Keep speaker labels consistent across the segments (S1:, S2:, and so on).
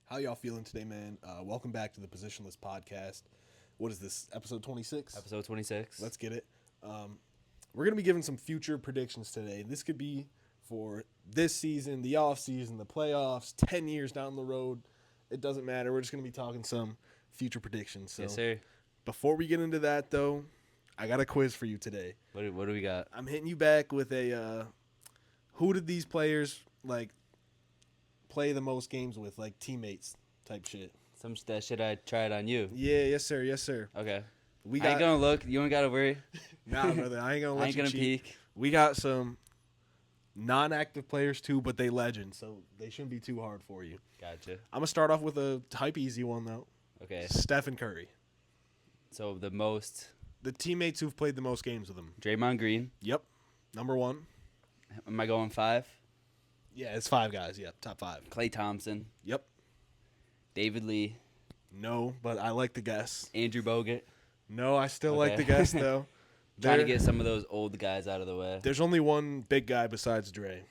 S1: How y'all feeling today, man? Welcome back to the Positionless podcast. What is this, episode 26?
S2: Episode 26.
S1: Let's get it. We're going to be giving some future predictions today. This could be for this season, the offseason, the playoffs, 10 years down the road. It doesn't matter. We're just going to be talking some future predictions. So
S2: Yes, sir.
S1: before we get into that, though, I got a quiz for you today.
S2: What do we got?
S1: I'm hitting you back with a who did these players, play the most games with, like teammates type shit.
S2: That shit I tried on you.
S1: Yeah, yes, sir. Yes, sir.
S2: Okay.
S1: We
S2: I ain't gonna look. You ain't gotta worry.
S1: Nah, brother. I ain't going to let
S2: I ain't
S1: you
S2: gonna
S1: cheat.
S2: peek.
S1: We got some non-active players, too, but they legends, so they shouldn't be too hard for you.
S2: Gotcha.
S1: I'm going to start off with a type easy one, though.
S2: Okay.
S1: Stephen Curry.
S2: So the most
S1: The teammates who've played the most games with him.
S2: Draymond Green.
S1: Yep. Number one.
S2: Am I going 5?
S1: Yeah, it's 5 guys. Yep, top 5.
S2: Klay Thompson.
S1: Yep.
S2: David Lee.
S1: No, but I like the guess.
S2: Andrew Bogut.
S1: No, I still like
S2: Okay.
S1: the guess, though.
S2: Trying to
S1: There-
S2: get some of those old guys out of the way.
S1: There's only one big guy besides Dre.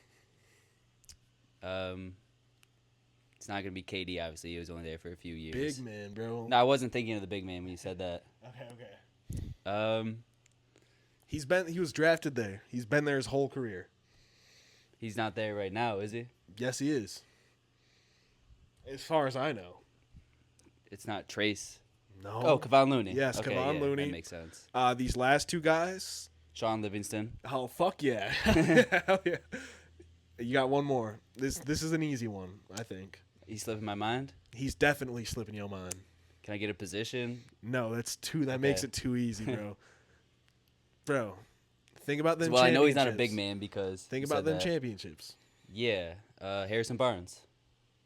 S2: It's not gonna be KD. Obviously, he was only there for a few years.
S1: Big man, bro.
S2: No, I wasn't thinking of the big man when you said that.
S1: Okay. He was drafted there. He's been there his whole career.
S2: He's not there right now, is he?
S1: Yes, he is. As far as I know.
S2: It's not Trace.
S1: No.
S2: Oh, Kevon Looney.
S1: Yes,
S2: okay,
S1: Kevon
S2: yeah,
S1: Looney.
S2: That makes sense.
S1: These last two guys.
S2: Sean Livingston.
S1: Oh, fuck yeah. Hell yeah. You got one more. This is an easy one, I think.
S2: He's slipping my mind.
S1: He's definitely slipping your mind.
S2: Can I get a position?
S1: No, that's too. That
S2: Okay.
S1: makes it too easy, bro. Bro, think about them.
S2: Well, I know he's not a
S1: championships.
S2: big man because
S1: Think
S2: you
S1: about
S2: said
S1: them
S2: that.
S1: championships.
S2: Yeah, Harrison Barnes.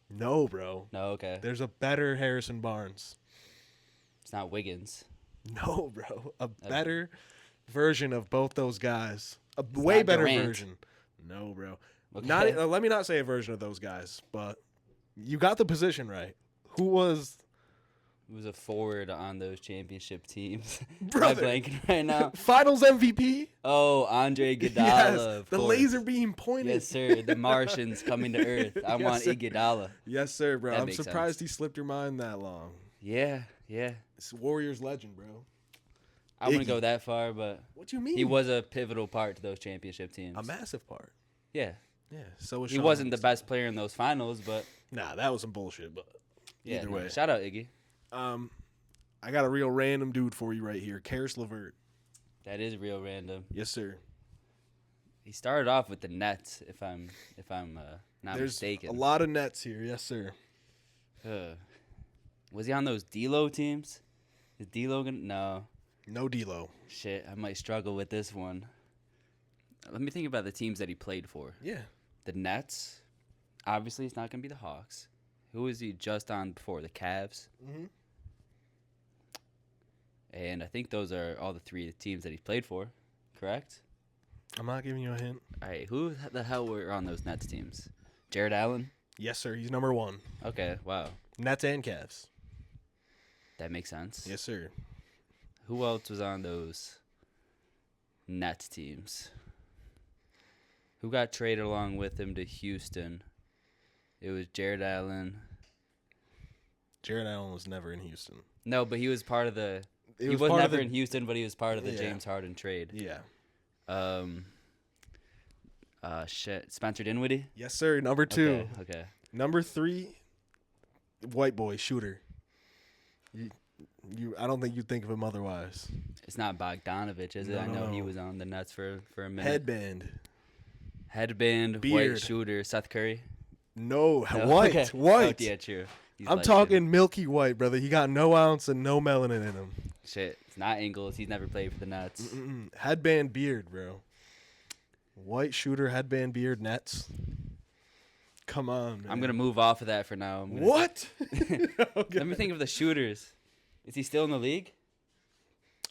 S1: No, bro.
S2: No, okay.
S1: There's a better Harrison Barnes.
S2: It's not Wiggins.
S1: No, bro. A better version of both those guys. A
S2: It's
S1: way
S2: not
S1: better
S2: Durant.
S1: version. No, bro.
S2: Okay.
S1: Not. Let me not say a version of those guys, but you got the position right. Who was
S2: Who was a forward on those championship teams?
S1: Brother.
S2: Am I blanking right now?
S1: Finals MVP?
S2: Oh, Andre Iguodala.
S1: Yes,
S2: of
S1: the
S2: course.
S1: laser beam pointed.
S2: Yes, sir. The Martians coming to Earth. I
S1: Yes,
S2: want
S1: sir.
S2: Iguodala.
S1: Yes, sir, bro.
S2: That
S1: I'm
S2: makes
S1: surprised
S2: sense.
S1: he slipped your mind that long.
S2: Yeah.
S1: It's Warriors legend, bro.
S2: I wouldn't
S1: Iggy.
S2: go that far, but
S1: What you mean?
S2: he was a pivotal part to those championship teams.
S1: a massive part.
S2: Yeah.
S1: Yeah. So was
S2: He
S1: Shawn
S2: wasn't the
S1: Livingston.
S2: best player in those finals, but
S1: Nah, that was some bullshit. But
S2: yeah.
S1: either
S2: no,
S1: way,
S2: shout out Iggy.
S1: I got a real random dude for you right here, Karis LeVert.
S2: That is real random.
S1: Yes, sir.
S2: He started off with the Nets, if I'm not
S1: There's
S2: mistaken.
S1: a lot of nets here. Yes, sir.
S2: Was he on those D-Lo teams? Is D-Lo gonna? No.
S1: No D'Lo.
S2: Shit, I might struggle with this one. Let me think about the teams that he played for.
S1: Yeah.
S2: The Nets. Obviously, it's not gonna be the Hawks. Who was he just on before? The Cavs.
S1: Mm-hmm.
S2: And I think those are all the 3 teams that he played for. Correct?
S1: I'm not giving you a hint.
S2: All right. Who the hell were on those Nets teams? Jared Allen.
S1: Yes, sir. He's number 1.
S2: Okay. Wow.
S1: Nets and Cavs.
S2: That makes sense.
S1: Yes, sir.
S2: Who else was on those Nets teams? Who got traded along with him to Houston? It was Jared Allen.
S1: Jared Allen was never in Houston.
S2: No, but he was part of the. He was
S1: part of
S2: never
S1: the-
S2: in Houston, but he was part of the
S1: Yeah.
S2: James Harden trade.
S1: Yeah.
S2: Shit. Spencer Dinwiddie.
S1: Yes, sir. Number 2.
S2: Okay.
S1: Number 3, white boy shooter. I don't think you'd think of him otherwise.
S2: It's not Bogdanovich, is it?
S1: No,
S2: I know he
S1: no.
S2: was on the Nets for a minute.
S1: Headband.
S2: White
S1: Beard.
S2: shooter, Seth Curry.
S1: No,
S2: No,
S1: white.
S2: okay.
S1: White.
S2: Oh, yeah, true. He's
S1: I'm
S2: light
S1: talking
S2: skinned.
S1: milky white, brother. He got no ounce and no melanin in him.
S2: Shit. It's not Ingles. He's never played for the Nets.
S1: Mm-mm. Headband beard, bro. White shooter, headband beard, Nets. Come on, man.
S2: I'm gonna move off of that for now.
S1: What?
S2: Let me think of the shooters. Is he still in the league?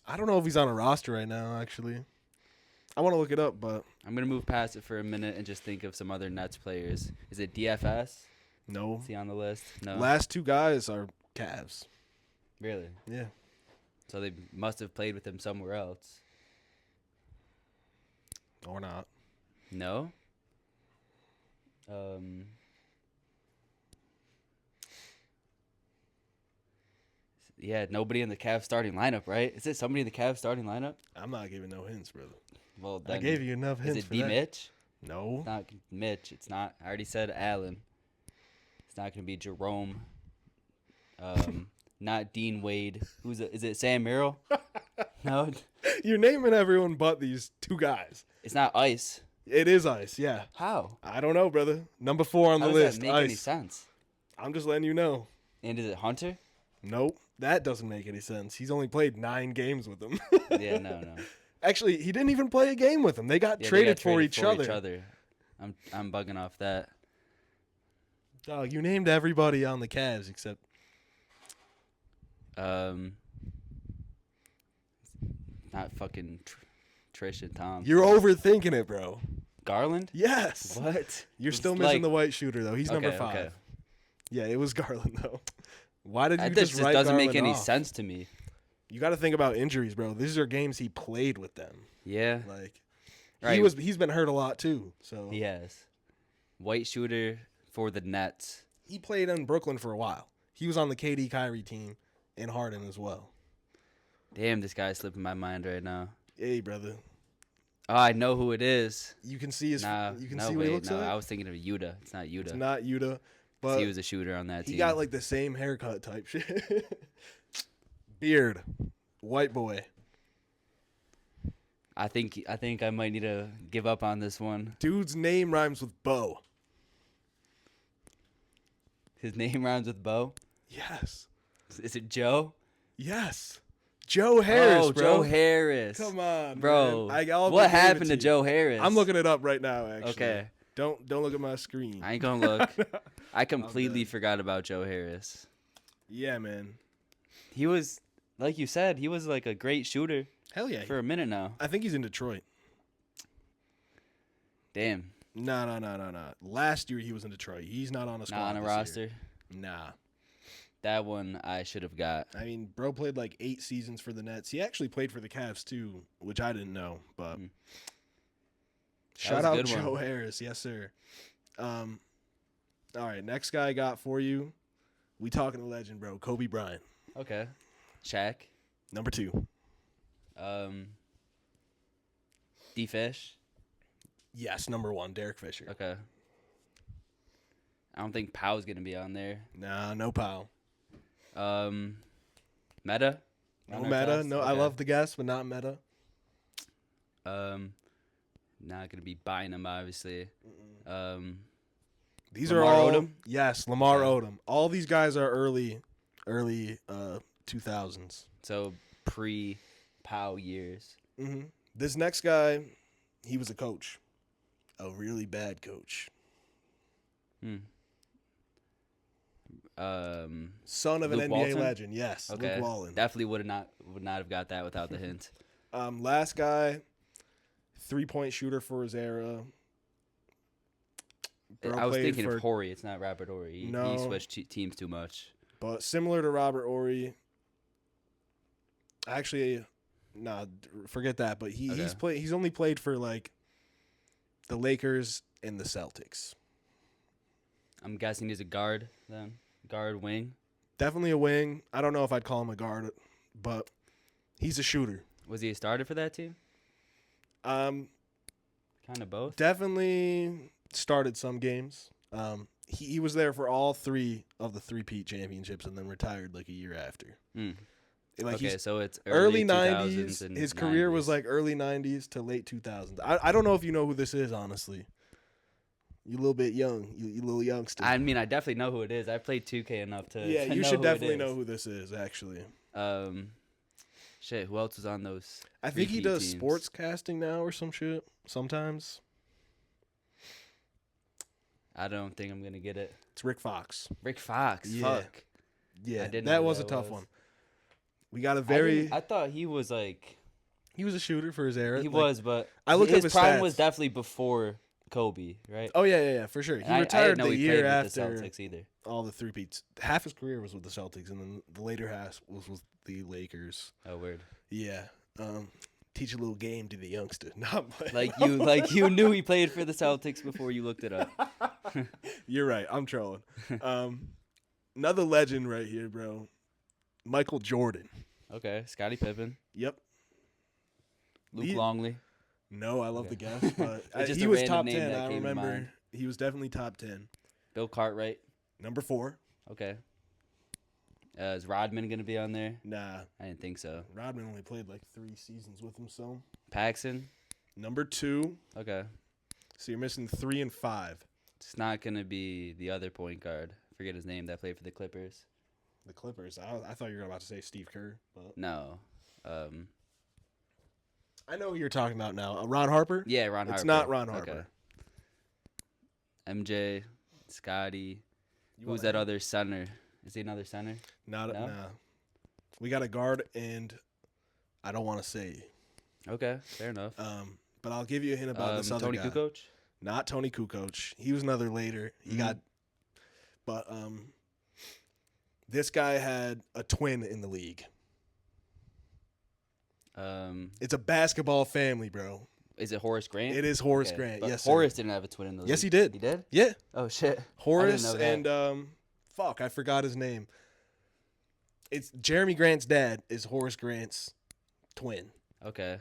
S1: I don't know if he's on a roster right now, actually. I want to look it up, but
S2: I'm gonna move past it for a minute and just think of some other Nets players. Is it DFS?
S1: no.
S2: Is he on the list? No.
S1: Last 2 guys are Cavs.
S2: Really?
S1: Yeah.
S2: So they must have played with him somewhere else.
S1: Or not.
S2: No. Yeah, nobody in the Cavs starting lineup, right? Is it somebody in the Cavs starting lineup?
S1: I'm not giving no hints, brother.
S2: Well, then
S1: I gave you enough
S2: is
S1: hints
S2: it
S1: for
S2: D.
S1: that.
S2: Mitch?
S1: No.
S2: It's not Mitch. It's not. I already said Allen. It's not going to be Jerome. Not Dean Wade. Is it Sam Merrill? No,
S1: You're naming everyone but these two guys.
S2: it's not Ice.
S1: It is Ice, yeah.
S2: How?
S1: I don't know, brother. Number 4 on
S2: How
S1: the
S2: does
S1: list,
S2: that make
S1: Ice.
S2: any sense?
S1: I'm just letting you know.
S2: And is it Hunter?
S1: Nope, that doesn't make any sense. He's only played 9 games with them.
S2: Yeah, no.
S1: Actually, he didn't even play a game with them. They got
S2: Yeah,
S1: traded
S2: they got
S1: for each other.
S2: I'm bugging off that.
S1: Dog, you named everybody on the Cavs except
S2: Not fucking Trish and Tom.
S1: you're overthinking it, bro.
S2: Garland?
S1: Yes.
S2: What?
S1: You're
S2: It's
S1: still missing
S2: like-
S1: the white shooter though. He's number
S2: Okay,
S1: 5.
S2: okay.
S1: Yeah, it was Garland though. Why did you
S2: That
S1: just
S2: just
S1: write
S2: doesn't make
S1: Garland
S2: any
S1: off?
S2: sense to me.
S1: You got to think about injuries, bro. These are games he played with them.
S2: Yeah,
S1: Like
S2: right.
S1: he's been hurt a lot too. So
S2: He has. White shooter for the Nets.
S1: he played in Brooklyn for a while. He was on the KD Kyrie team and Harden as well.
S2: Damn, this guy's slipping my mind right now.
S1: Hey, brother.
S2: Oh, I know who it is.
S1: You can see his.
S2: Nah,
S1: you can
S2: no,
S1: see what
S2: wait,
S1: he looks
S2: no,
S1: like.
S2: I was thinking of Yuta. It's not Yuta.
S1: It's not Yuta,
S2: 'Cause
S1: but
S2: he was a shooter on that
S1: he
S2: team.
S1: got like the same haircut type shit. Beard, white boy.
S2: I think I might need to give up on this one.
S1: Dude's name rhymes with Bo.
S2: His name rhymes with Bo.
S1: Yes.
S2: Is it Joe?
S1: Yes. Joe Harris,
S2: oh,
S1: bro.
S2: Joe Harris.
S1: Come on,
S2: bro.
S1: man. I'll
S2: What
S1: give it
S2: happened to
S1: you.
S2: Joe Harris?
S1: I'm looking it up right now, actually.
S2: Okay.
S1: Don't look at my screen.
S2: I ain't gonna look. I completely forgot about Joe Harris.
S1: Yeah, man.
S2: He was, like you said, he was like a great shooter
S1: Hell yeah.
S2: for a minute now.
S1: I think he's in Detroit.
S2: Damn.
S1: No. Last year he was in Detroit. He's not on a squad.
S2: Not on a
S1: this
S2: roster.
S1: year. Nah.
S2: That one I should have got.
S1: I mean, bro played like 8 seasons for the Nets. He actually played for the Cavs too, which I didn't know. But shout
S2: was a
S1: out
S2: good
S1: Joe
S2: one.
S1: Harris, yes sir. All right, next guy I got for you. We talking to legend, bro. Kobe Bryant,
S2: Okay. Shaq.
S1: number 2.
S2: D-Fish.
S1: Yes, number 1. Derek Fisher.
S2: Okay. I don't think Powell's going to be on there.
S1: Nah, no Powell.
S2: Meta.
S1: No Meta. No, I
S2: Okay.
S1: love the guess, but not Meta.
S2: Not going to be Bynum, obviously.
S1: These
S2: Lamar
S1: are all
S2: Odom?
S1: Yes, Lamar
S2: Okay.
S1: Odom. All these guys are early 2000s.
S2: So pre-Powell years.
S1: Mm-hmm. This next guy, he was a coach, a really bad coach. Son of an
S2: Luke
S1: NBA
S2: Walton?
S1: legend, yes,
S2: Okay.
S1: Luke Walton.
S2: Definitely would not have got that without the hint.
S1: Last guy, 3-point shooter for his era. Bro
S2: I was
S1: played
S2: thinking
S1: for-
S2: of Horry. It's not Robert Horry. He
S1: No.
S2: switched teams too much.
S1: but similar to Robert Horry. Actually, nah, forget that. But he's only played for like the Lakers and the Celtics.
S2: I'm guessing he's a guard then. Guard wing.
S1: Definitely a wing. I don't know if I'd call him a guard, but he's a shooter.
S2: Was he a starter for that team? Kind of both.
S1: Definitely started some games. He was there for all 3 of the 3-peat championships and then retired like a year after. Like
S2: Okay,
S1: he's
S2: so it's
S1: early
S2: 90s
S1: 90s.
S2: and
S1: His career was
S2: 90s.
S1: like early 90s to late 2000s. I don't know if you know who this is, honestly. You a little bit young. You little youngster.
S2: I mean, I definitely know who it is. I played 2K enough to.
S1: yeah,
S2: to
S1: you
S2: know
S1: should
S2: who it
S1: definitely
S2: is.
S1: know who this is, actually.
S2: Shit, who else was on those?
S1: I think he
S2: repeat
S1: does
S2: teams?
S1: sports casting now or some shit sometimes.
S2: I don't think I'm gonna get it.
S1: It's Rick Fox.
S2: Rick Fox.
S1: Yeah.
S2: Fuck.
S1: Yeah,
S2: I didn't
S1: that
S2: know
S1: was
S2: that
S1: a tough
S2: was.
S1: one. We got a very.
S2: I thought he was like.
S1: He was a shooter for his era.
S2: He
S1: Like,
S2: was, but
S1: I looked up
S2: his
S1: his
S2: prime
S1: stats.
S2: was definitely before Kobe, right?
S1: Oh yeah, for sure. He
S2: And I
S1: retired
S2: didn't know
S1: the
S2: he
S1: year
S2: played
S1: after
S2: with the Celtics either.
S1: all the 3-peats. Half his career was with the Celtics, and then the later half was with the Lakers.
S2: Oh, weird.
S1: Yeah. Teach a little game to the youngster. Not
S2: Like you knew he played for the Celtics before you looked it up.
S1: You're right. I'm trolling. Another legend right here, bro. Michael Jordan.
S2: Okay. Scottie Pippen.
S1: Yep.
S2: Luke Longley.
S1: No, I love
S2: Okay.
S1: the guess, but
S2: It's just
S1: he
S2: a
S1: was
S2: random
S1: top
S2: name
S1: 10.
S2: that
S1: I
S2: came to
S1: remember
S2: mind.
S1: he was definitely top 10.
S2: Bill Cartwright.
S1: Number 4.
S2: Okay. Is Rodman going to be on there?
S1: Nah,
S2: I didn't think so.
S1: Rodman only played like 3 seasons with him, so.
S2: Paxson.
S1: Number 2.
S2: Okay.
S1: So you're missing 3 and 5.
S2: It's not going to be the other point guard. Forget his name that played for the Clippers.
S1: The Clippers. I thought you were about to say Steve Kerr, but
S2: No.
S1: I know who you're talking about now. Ron Harper?
S2: Yeah, Ron Harper.
S1: It's not Ron Harper.
S2: Okay. MJ, Scotty.
S1: You
S2: Who's
S1: want
S2: that other center? Is he another center?
S1: Not
S2: No?
S1: nah. We got a guard, and I don't want to say.
S2: Okay, fair enough.
S1: But I'll give you a hint about this other
S2: Tony
S1: guy.
S2: Kukoc?
S1: Not Tony Kukoc. He was another later. He got, but this guy had a twin in the league. It's a basketball family, bro.
S2: Is it Horace Grant?
S1: It is Horace
S2: Okay,
S1: Grant.
S2: but
S1: Yes,
S2: Horace
S1: sir.
S2: didn't have a twin in the league.
S1: Yes, he did.
S2: He did?
S1: Yeah,
S2: Oh shit.
S1: Horace
S2: know that.
S1: and fuck, I forgot his name. It's Jeremy Grant's dad is Horace Grant's twin.
S2: Okay.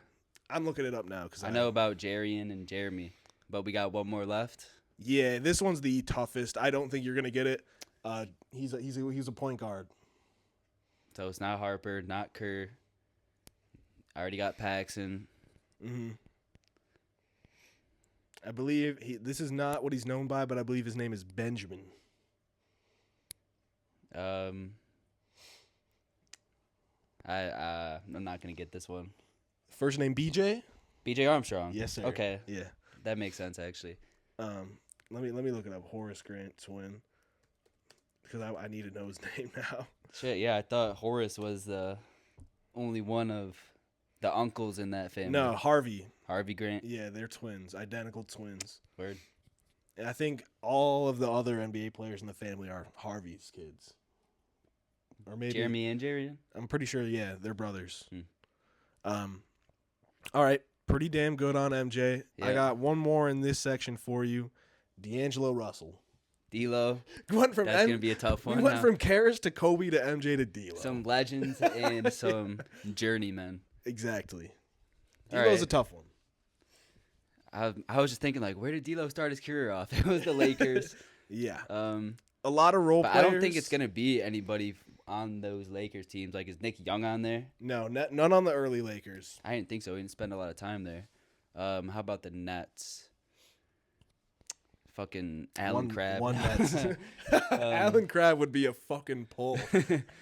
S1: I'm looking it up now because
S2: I know about Jarian and Jeremy, but we got one more left.
S1: Yeah, this one's the toughest. I don't think you're gonna get it. He's a point guard.
S2: So it's not Harper, not Kerr. I already got Paxson.
S1: Mm-hmm. I believe this is not what he's known by, but I believe his name is Benjamin.
S2: I'm not gonna get this one.
S1: First name BJ.
S2: BJ Armstrong.
S1: Yes, sir.
S2: Okay,
S1: Yeah.
S2: that makes sense actually.
S1: Let me look it up. Horace Grant twin. Because I need to know his name now.
S2: Shit, yeah, I thought Horace was the only one of the uncles in that family.
S1: No, Harvey.
S2: Harvey Grant.
S1: Yeah, they're twins, identical twins.
S2: Word.
S1: And I think all of the other NBA players in the family are Harvey's kids. Or maybe
S2: Jeremy and Jarian.
S1: I'm pretty sure, yeah, they're brothers.
S2: Hmm.
S1: All right, pretty damn good on MJ. I
S2: Yeah.
S1: got one more in this section for you. D'Angelo Russell.
S2: D'Lo.
S1: We went from
S2: That's gonna be a tough one.
S1: we went
S2: now.
S1: from Karras to Kobe to MJ to D'Lo.
S2: Some legends and some journeymen.
S1: Exactly.
S2: All
S1: D'Lo's
S2: right.
S1: a tough one.
S2: I was just thinking, like, where did D'Lo start his career off? It was the Lakers.
S1: Yeah.
S2: Um,
S1: A lot of role
S2: but
S1: players.
S2: I don't think it's gonna be anybody on those Lakers teams. Like, is Nick Young on there?
S1: No, none on the early Lakers.
S2: I didn't think so. He didn't spend a lot of time there. How about the Nets? Fucking Alan Crabb.
S1: One Nets. Alan Crabb would be a fucking pull.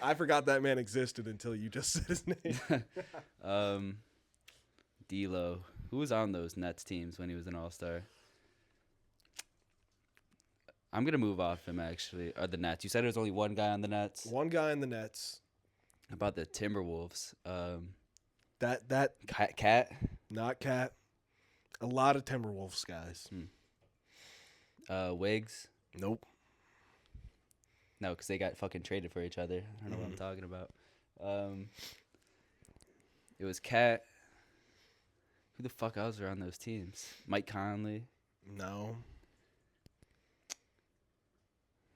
S1: I forgot that man existed until you just said his name.
S2: D'Lo. Who was on those Nets teams when he was an All-Star? I'm gonna move off him actually. Or the Nets. You said there was only one guy on the Nets.
S1: One guy in the Nets.
S2: How about the Timberwolves?
S1: That
S2: Cat.
S1: not Cat. A lot of Timberwolves guys.
S2: Wiggs.
S1: Nope.
S2: No, because they got fucking traded for each other. I don't know what I'm talking about. It was Cat. Who the fuck else were on those teams? Mike Conley.
S1: No.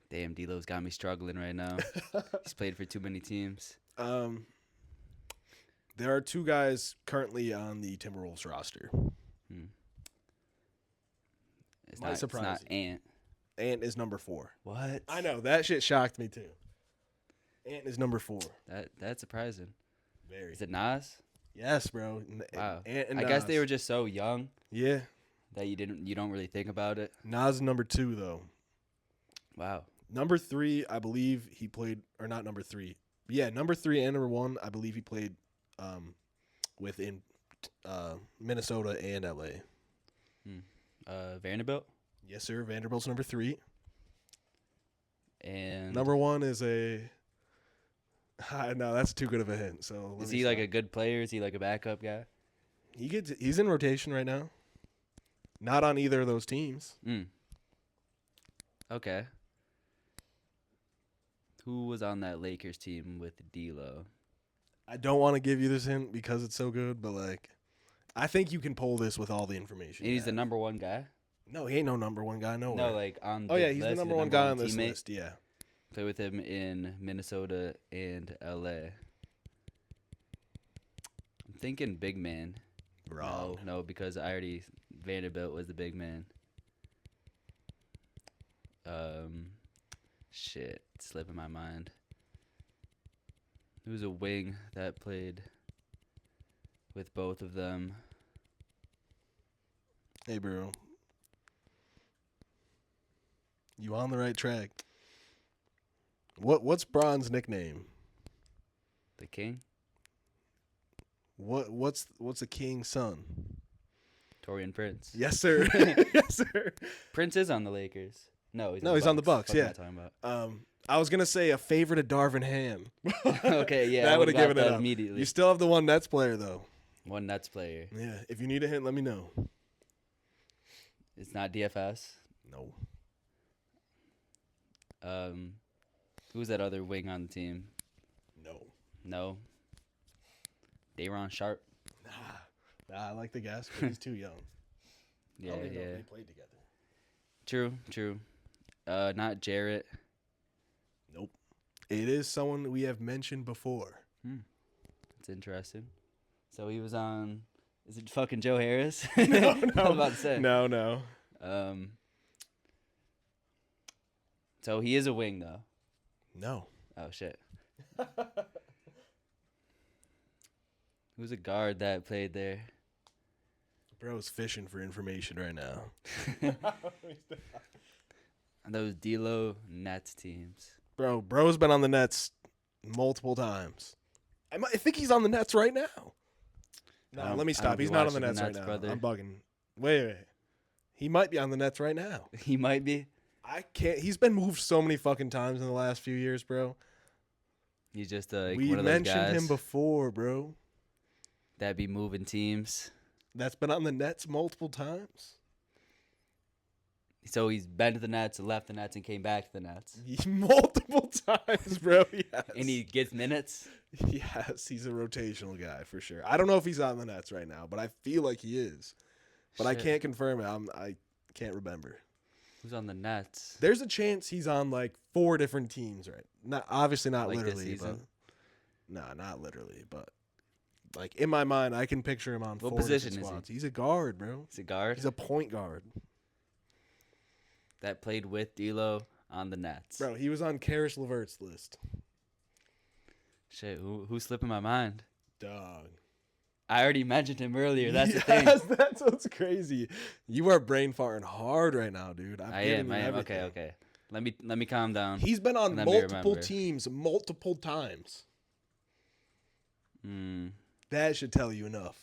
S2: Damn, D'Lo's got me struggling right now. He's played for too many teams.
S1: There are two guys currently on the Timberwolves roster.
S2: It's
S1: Might
S2: not
S1: surprise you.
S2: Ant.
S1: Ant is number 4.
S2: What?
S1: I know that shit shocked me too. Ant is number 4.
S2: That's surprising.
S1: Very.
S2: Is it Nas?
S1: Yes, bro.
S2: Wow.
S1: Ant and
S2: I guess
S1: Nas.
S2: they were just so young
S1: Yeah.
S2: that you don't really think about it.
S1: Nas is number 2 though.
S2: Wow.
S1: Number 3, I believe he played, or not number 3. Yeah, number 3 and number 1, I believe he played within Minnesota and LA.
S2: Vanderbilt
S1: Yes, sir. Vanderbilt's number 3.
S2: and
S1: Number 1 is a. No, that's too good of a hint. So
S2: is he like a good player? Is he like a backup guy?
S1: He's in rotation right now. Not on either of those teams.
S2: Okay. Who was on that Lakers team with D'Lo?
S1: I don't want to give you this hint because it's so good, but like, I think you can pull this with all the information.
S2: And he's the number one guy.
S1: No, he ain't no number 1 guy. No,
S2: No, like on.
S1: Oh
S2: the
S1: yeah, he's the
S2: list,
S1: number 1 guy on this
S2: teammate?
S1: list. Yeah.
S2: Played with him in Minnesota and LA. I'm thinking big man.
S1: Wrong.
S2: No, because Vanderbilt was the big man. Shit, it's slipping my mind. There was a wing that played with both of them.
S1: Hey, bro. You on the right track. What's Braun's nickname?
S2: The King?
S1: What's the king's son?
S2: Torian Prince.
S1: Yes, sir. Yes, sir.
S2: Prince is on the Lakers. No,
S1: he's on the Bucks.
S2: What
S1: Yeah.
S2: am I talking about?
S1: I was gonna say a favorite of Darvin Ham.
S2: Okay, yeah,
S1: that
S2: I
S1: would
S2: would
S1: have
S2: have
S1: given
S2: got
S1: it
S2: that
S1: up.
S2: immediately.
S1: You still have the one Nets player though.
S2: One Nets player.
S1: Yeah. If you need a hint, let me know.
S2: It's not DFS.
S1: No.
S2: Who's that other wing on the team?
S1: No.
S2: No. Dayron Sharp.
S1: Nah, I like the guess, but he's too young.
S2: Yeah,
S1: I don't even know if
S2: yeah.
S1: they played together.
S2: True. Not Jarrett.
S1: Nope. It is someone we have mentioned before.
S2: That's interesting. So he was on. Is it fucking Joe Harris?
S1: No.
S2: I was about to say.
S1: No.
S2: So he is a wing though.
S1: No.
S2: Oh shit. Who's a guard that played there?
S1: Bro's fishing for information right now.
S2: Those D'Lo Nets teams.
S1: Bro's been on the Nets multiple times. I think he's on the Nets right now. No, let me
S2: I
S1: stop.
S2: don't be
S1: He's not on the
S2: watching
S1: Nets
S2: the
S1: right
S2: Nets,
S1: now.
S2: brother.
S1: I'm bugging. Wait. He might be on the Nets right now.
S2: He might be.
S1: I can't. He's been moved so many fucking times in the last few years, bro.
S2: He's just like
S1: We
S2: one of those
S1: mentioned
S2: guys
S1: him before, bro.
S2: that be moving teams.
S1: That's been on the Nets multiple times.
S2: So he's been to the Nets, left the Nets, and came back to the Nets.
S1: Multiple times, bro. Yes.
S2: And he gets minutes.
S1: Yes, he's a rotational guy for sure. I don't know if he's on the Nets right now, but I feel like he is. But I
S2: Shit.
S1: can't confirm it. I can't remember.
S2: Who's on the Nets?
S1: There's a chance he's on like 4 different teams, right? Obviously not
S2: Like this
S1: literally,
S2: season?
S1: but not literally, but like in my mind, I can picture him on
S2: What
S1: 4
S2: position
S1: different
S2: is he?
S1: squads. He's a guard, bro.
S2: He's a guard
S1: He's a point guard,
S2: that played with D'Lo on the Nets.
S1: bro. He was on Karis LeVert's list.
S2: Shit, who's slipping my mind?
S1: Dog.
S2: I already mentioned him earlier. That's the
S1: Yes,
S2: thing.
S1: that's what's crazy. You are brain farting hard right now, dude.
S2: I am. Okay. Let me calm down.
S1: He's been on
S2: Let me
S1: multiple
S2: remember.
S1: teams multiple times.
S2: Mm,
S1: That should tell you enough.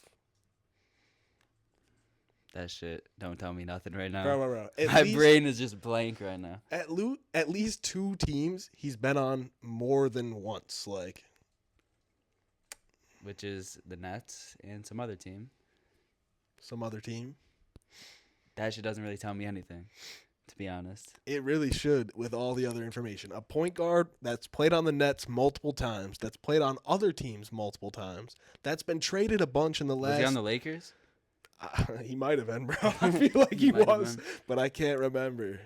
S2: that shit don't tell me nothing right now.
S1: Bro.
S2: My brain is just blank right now.
S1: At least 2 teams he's been on more than once. Like,
S2: Which is the Nets and some other team.
S1: some other team.
S2: That shit doesn't really tell me anything, to be honest.
S1: It really should with all the other information. A point guard that's played on the Nets multiple times, that's played on other teams multiple times, that's been traded a bunch in the last...
S2: Was he on the Lakers?
S1: He might have been, bro. I feel like he
S2: Might have
S1: was,
S2: been.
S1: but I can't remember.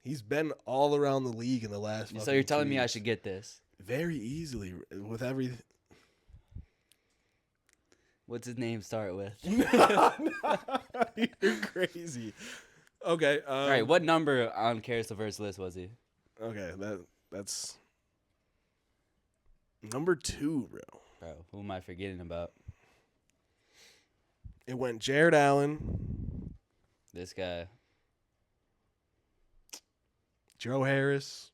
S1: He's been all around the league in the last...
S2: So you're telling
S1: fucking
S2: me
S1: 2
S2: I
S1: years.
S2: should get this?
S1: Very easily with every...
S2: What's his name start with?
S1: You're crazy. Okay.
S2: All right, what number on Karis LeVert's list was he?
S1: Okay, that's number 2, bro.
S2: Bro, who am I forgetting about?
S1: It went Jared Allen,
S2: This guy.
S1: Joe Harris.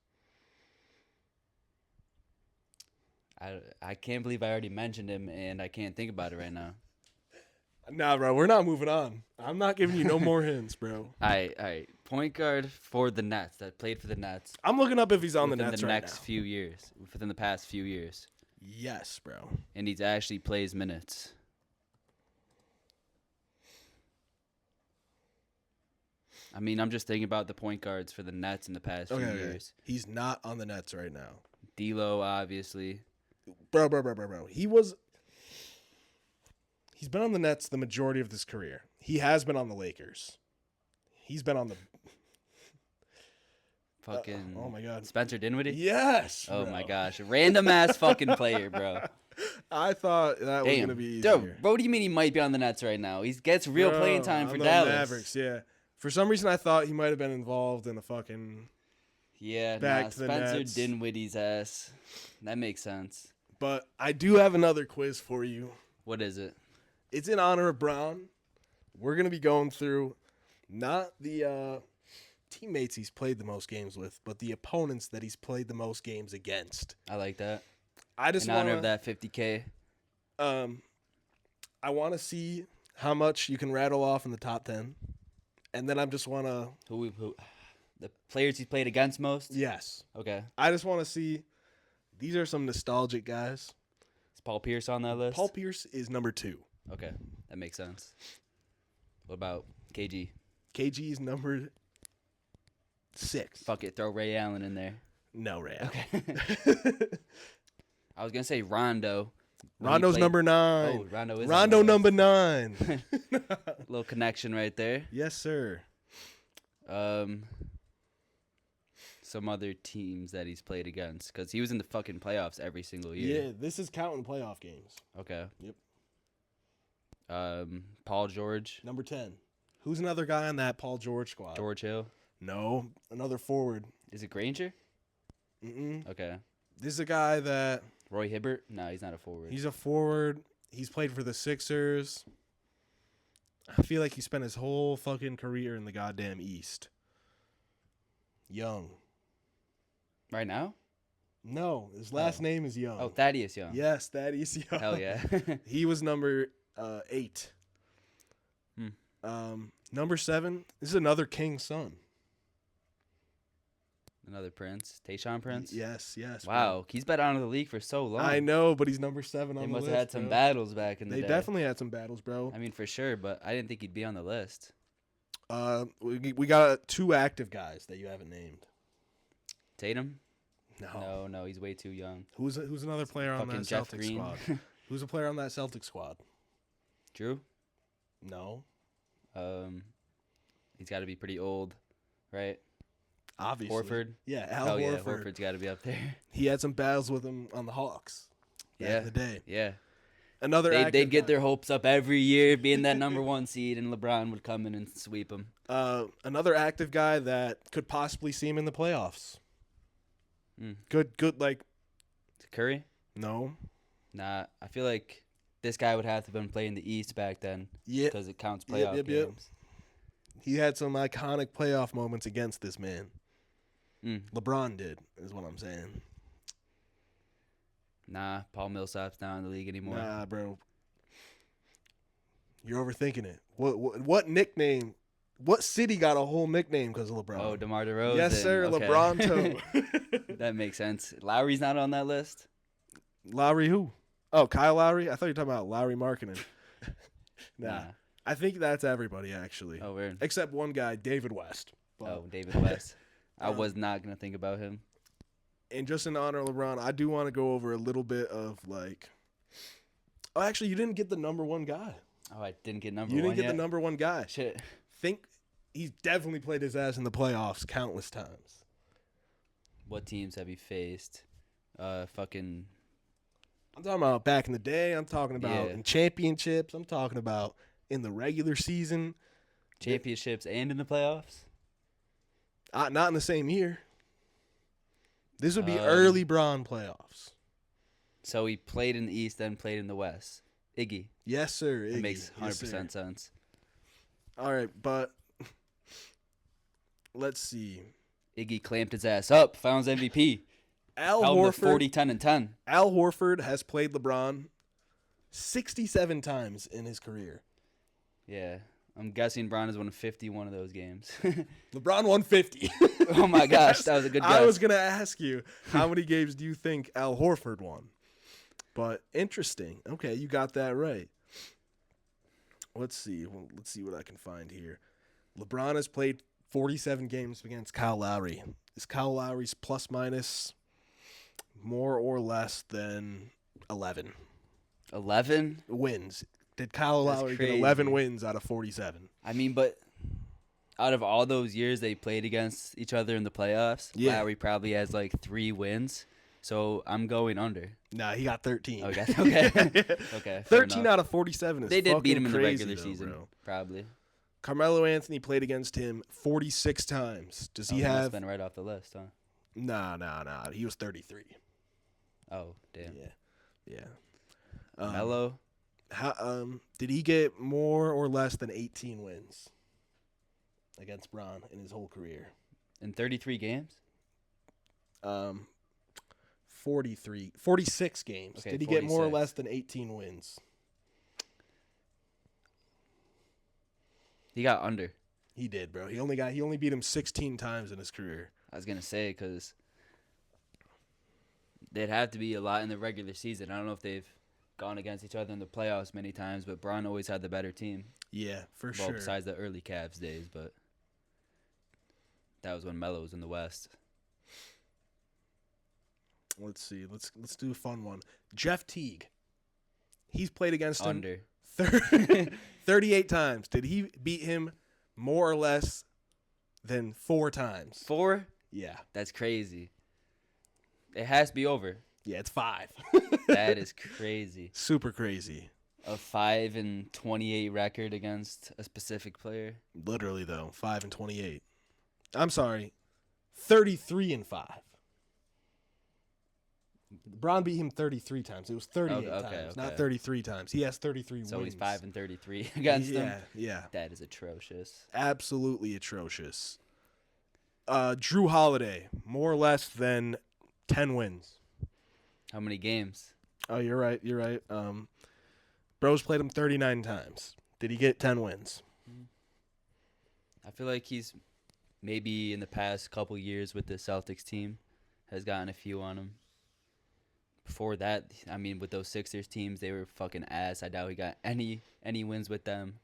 S2: I can't believe I already mentioned him, and I can't think about it right now.
S1: Nah, bro, we're not moving on. I'm not giving you no more hints, bro.
S2: All right. Point guard for the Nets that played for the Nets
S1: I'm looking up if he's on the
S2: within
S1: Nets
S2: the
S1: right
S2: next
S1: now.
S2: few years, within the past few years,
S1: Yes, bro.
S2: and he's actually plays minutes. I mean, I'm just thinking about the point guards for the Nets in the past few
S1: Okay.
S2: years.
S1: He's not on the Nets right now.
S2: D'Lo, obviously.
S1: Bro. He's been on the Nets the majority of his career. He has been on the Lakers. He's been on the...
S2: Fucking.
S1: Oh my God.
S2: Spencer Dinwiddie.
S1: Yes.
S2: Oh
S1: bro.
S2: my gosh, random ass fucking player, bro.
S1: I thought that was gonna be
S2: Damn.
S1: easier.
S2: Bro, what do you mean he might be on the Nets right now? He gets real playing time for
S1: on the
S2: Dallas.
S1: Mavericks, yeah. For some reason, I thought he might have been involved in a fucking.
S2: Yeah,
S1: Back to the
S2: Spencer
S1: Nets.
S2: Dinwiddie's ass. That makes sense.
S1: But I do have another quiz for you.
S2: What is it?
S1: It's in honor of Braun. We're gonna be going through not the teammates he's played the most games with, but the opponents that he's played the most games against.
S2: I like that.
S1: I just
S2: In honor of that 50K.
S1: I want to see how much you can rattle off in the top 10, and then I just want to.
S2: Who the players he's played against most?
S1: Yes.
S2: Okay.
S1: I just want to see. These are some nostalgic guys.
S2: Is Paul Pierce on that list?
S1: Paul Pierce is number 2.
S2: Okay, that makes sense. What about KG?
S1: KG is number 6.
S2: Fuck it, throw Ray Allen in there.
S1: No, Ray.
S2: Okay. I was gonna say Rondo.
S1: Rondo's number 9.
S2: Oh, Rondo is
S1: Rondo
S2: on the
S1: number 9.
S2: list. Little connection right there.
S1: Yes, sir.
S2: Some other teams that he's played against, because he was in the fucking playoffs every single year.
S1: Yeah, this is counting playoff games.
S2: Okay.
S1: Yep.
S2: Paul George.
S1: Number 10. Who's another guy on that Paul George squad?
S2: George Hill.
S1: No, another forward.
S2: Is it Granger?
S1: Mm-mm.
S2: Okay.
S1: This is a guy that
S2: Roy Hibbert? No, he's not a forward.
S1: he's a forward. He's played for the Sixers. I feel like he spent his whole fucking career in the goddamn East. Young.
S2: Right now?
S1: No, his last name is Young.
S2: Oh, Thaddeus Young.
S1: Yes, Thaddeus Young.
S2: Hell yeah.
S1: He was number 8.
S2: Hmm.
S1: Number 7. This is another King's son.
S2: Another Prince. Tayshaun Prince?
S1: Yes.
S2: Wow,
S1: Bro.
S2: he's been out of the league for so long.
S1: I know, but he's number 7 on
S2: They
S1: the
S2: must
S1: list.
S2: have had some
S1: bro.
S2: battles back in the
S1: They
S2: day.
S1: definitely had some battles, bro.
S2: I mean, for sure, but I didn't think he'd be on the list.
S1: We got 2 active guys that you haven't named.
S2: Tatum?
S1: No.
S2: No, he's way too young.
S1: Who's another player on
S2: Fucking
S1: that
S2: Jeff
S1: Celtics
S2: Green.
S1: squad? Who's a player on that Celtics squad?
S2: Drew?
S1: No.
S2: He's got to be pretty old, right?
S1: Obviously.
S2: Horford?
S1: Yeah, Al
S2: Hell
S1: Horford.
S2: yeah, Horford's got to be up there.
S1: He had some battles with him on the Hawks back in the day.
S2: Yeah.
S1: Another
S2: They'd get
S1: guy.
S2: their hopes up every year being that number 1 seed, and LeBron would come in and sweep them.
S1: Another active guy that could possibly see him in the playoffs.
S2: Mm.
S1: Good, like,
S2: Curry?
S1: no.
S2: Nah, I feel like this guy would have to have been playing the East back then
S1: Yeah.
S2: because it counts playoff
S1: Yep.
S2: games.
S1: He had some iconic playoff moments against this man.
S2: Mm.
S1: LeBron did, is what I'm saying.
S2: Nah, Paul Millsap's not in the league anymore.
S1: Nah, bro. You're overthinking it. What nickname? What city got a whole nickname because of LeBron?
S2: Oh, DeMar DeRozan.
S1: Yes, sir.
S2: Okay.
S1: LeBron toe.
S2: That makes sense. Lowry's not on that list?
S1: Lowry who? Oh, Kyle Lowry? I thought you were talking about Lowry Markkinen. Nah. I think that's everybody, actually.
S2: Oh, weird.
S1: Except one guy, David West. But,
S2: Oh, David West. I was not going to think about him.
S1: And just in honor of LeBron, I do want to go over a little bit of, like... Oh, actually, you didn't get the number 1 guy.
S2: Oh, I didn't get number
S1: You
S2: 1
S1: didn't get
S2: yet?
S1: the number 1 guy.
S2: Shit.
S1: Think he's definitely played his ass in the playoffs countless times.
S2: What teams have you faced? Fucking...
S1: I'm talking about back in the day. I'm talking about in championships. I'm talking about in the regular season.
S2: Championships and in the playoffs?
S1: Not in the same year. This would be early Braun playoffs.
S2: So he played in the East, then played in the West. Iggy.
S1: Yes, sir.
S2: That
S1: Iggy.
S2: makes 100%
S1: Yes, sir.
S2: sense.
S1: All right, but let's see.
S2: Iggy clamped his ass up. Finals MVP.
S1: Al
S2: Held him to
S1: Horford.
S2: 40, 10, and 10.
S1: Al Horford has played LeBron 67 times in his career.
S2: Yeah. I'm guessing Bron has won 51 of those games.
S1: LeBron won 50.
S2: Oh, my gosh. That was a good guess.
S1: I was going to ask you, how many games do you think Al Horford won? But interesting. Okay, you got that right. Let's see. Let's see what I can find here. LeBron has played 47 games against Kyle Lowry. Is Kyle Lowry's plus minus more or less than 11
S2: 11?
S1: wins? Did Kyle
S2: That's
S1: Lowry
S2: crazy.
S1: get 11 wins out of 47?
S2: I mean, but out of all those years they played against each other in the playoffs,
S1: Yeah.
S2: Lowry probably has like 3 wins. So I'm going under.
S1: Nah, he got 13.
S2: Okay. Okay. Fair
S1: 13
S2: enough.
S1: out of 47 is
S2: They did beat him in the
S1: crazy,
S2: regular
S1: though,
S2: season,
S1: bro.
S2: probably.
S1: Carmelo Anthony played against him 46 times. Does he
S2: Must
S1: have?
S2: been right off the list, huh?
S1: Nah. He was 33.
S2: Oh, damn.
S1: Yeah.
S2: Melo,
S1: Did he get more or less than 18 wins against Bron in his whole career?
S2: in 33 games?
S1: 46 games.
S2: Okay,
S1: Did he get more or
S2: 46.
S1: less than 18 wins?
S2: He got under.
S1: He did, bro. He only beat him 16 times in his career.
S2: I was going to say, because they'd have to be a lot in the regular season. I don't know if they've gone against each other in the playoffs many times, but Bron always had the better team.
S1: Yeah, for
S2: Well,
S1: sure.
S2: besides the early Cavs days, but that was when Melo was in the West.
S1: Let's see. Let's do a fun one. Jeff Teague. He's played against him
S2: Under.
S1: 38 times. Did he beat him more or less than 4 times?
S2: 4?
S1: Yeah.
S2: That's crazy. It has to be over.
S1: Yeah, it's 5.
S2: That is crazy.
S1: Super crazy.
S2: A 5-28 record against a specific player.
S1: Literally, though, 5-28. I'm sorry, 33-5. Bron beat him 33 times. It was 38 times, not 33 times. He has 33 wins.
S2: So he's 5-33 against them.
S1: Yeah.
S2: That is atrocious.
S1: Absolutely atrocious. Drew Holiday, more or less than 10 wins.
S2: How many games?
S1: Oh, you're right. Bros played him 39 times. Did he get 10 wins?
S2: I feel like he's maybe in the past couple years with the Celtics team has gotten a few on him. Before that, I mean, with those Sixers teams, they were fucking ass. I doubt he got any wins with them.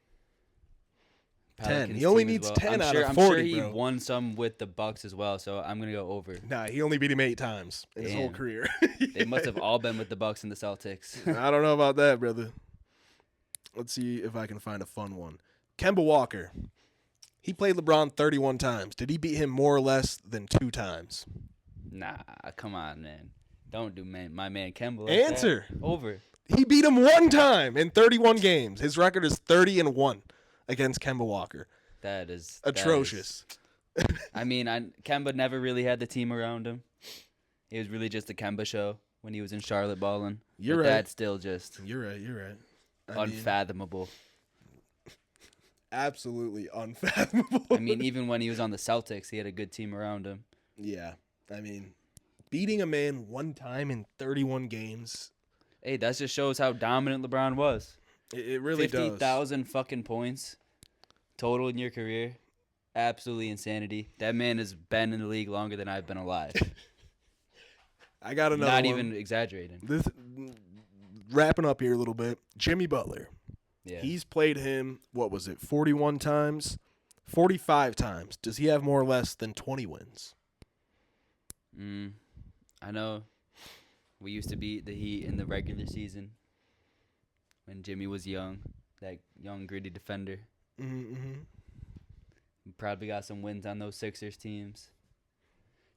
S1: 10.
S2: Pelicans
S1: He only
S2: team as
S1: needs
S2: well.
S1: 10 out of
S2: I'm
S1: 40,
S2: sure he
S1: bro.
S2: won some with the Bucks as well, so I'm going to go over.
S1: Nah, he only beat him 8 times in his whole
S2: Damn.
S1: career.
S2: They must have all been with the Bucks and the Celtics.
S1: I don't know about that, brother. Let's see if I can find a fun one. Kemba Walker. He played LeBron 31 times. Did he beat him more or less than 2 times?
S2: Nah, come on, man. Don't do my man Kemba. Like
S1: Answer.
S2: that. Over.
S1: He beat him 1 time in 31 games. His record is 30-1 against Kemba Walker.
S2: That is
S1: Atrocious.
S2: I mean, Kemba never really had the team around him. It was really just a Kemba show when he was in Charlotte balling.
S1: You're
S2: but
S1: right.
S2: That's still just
S1: You're right.
S2: unfathomable.
S1: Absolutely unfathomable.
S2: I mean, even when he was on the Celtics, he had a good team around him.
S1: Yeah. I mean, beating a man 1 time in 31 games.
S2: Hey, that just shows how dominant LeBron was.
S1: It really does.
S2: 50,000 fucking points total in your career. Absolutely insanity. That man has been in the league longer than I've been alive.
S1: I got another
S2: Not
S1: one.
S2: even exaggerating.
S1: This wrapping up here a little bit. Jimmy Butler.
S2: Yeah.
S1: He's played him, 41 times? 45 times. Does he have more or less than 20 wins?
S2: I know we used to beat the Heat in the regular season when Jimmy was young, that young, gritty defender.
S1: Mm-hmm.
S2: We probably got some wins on those Sixers teams.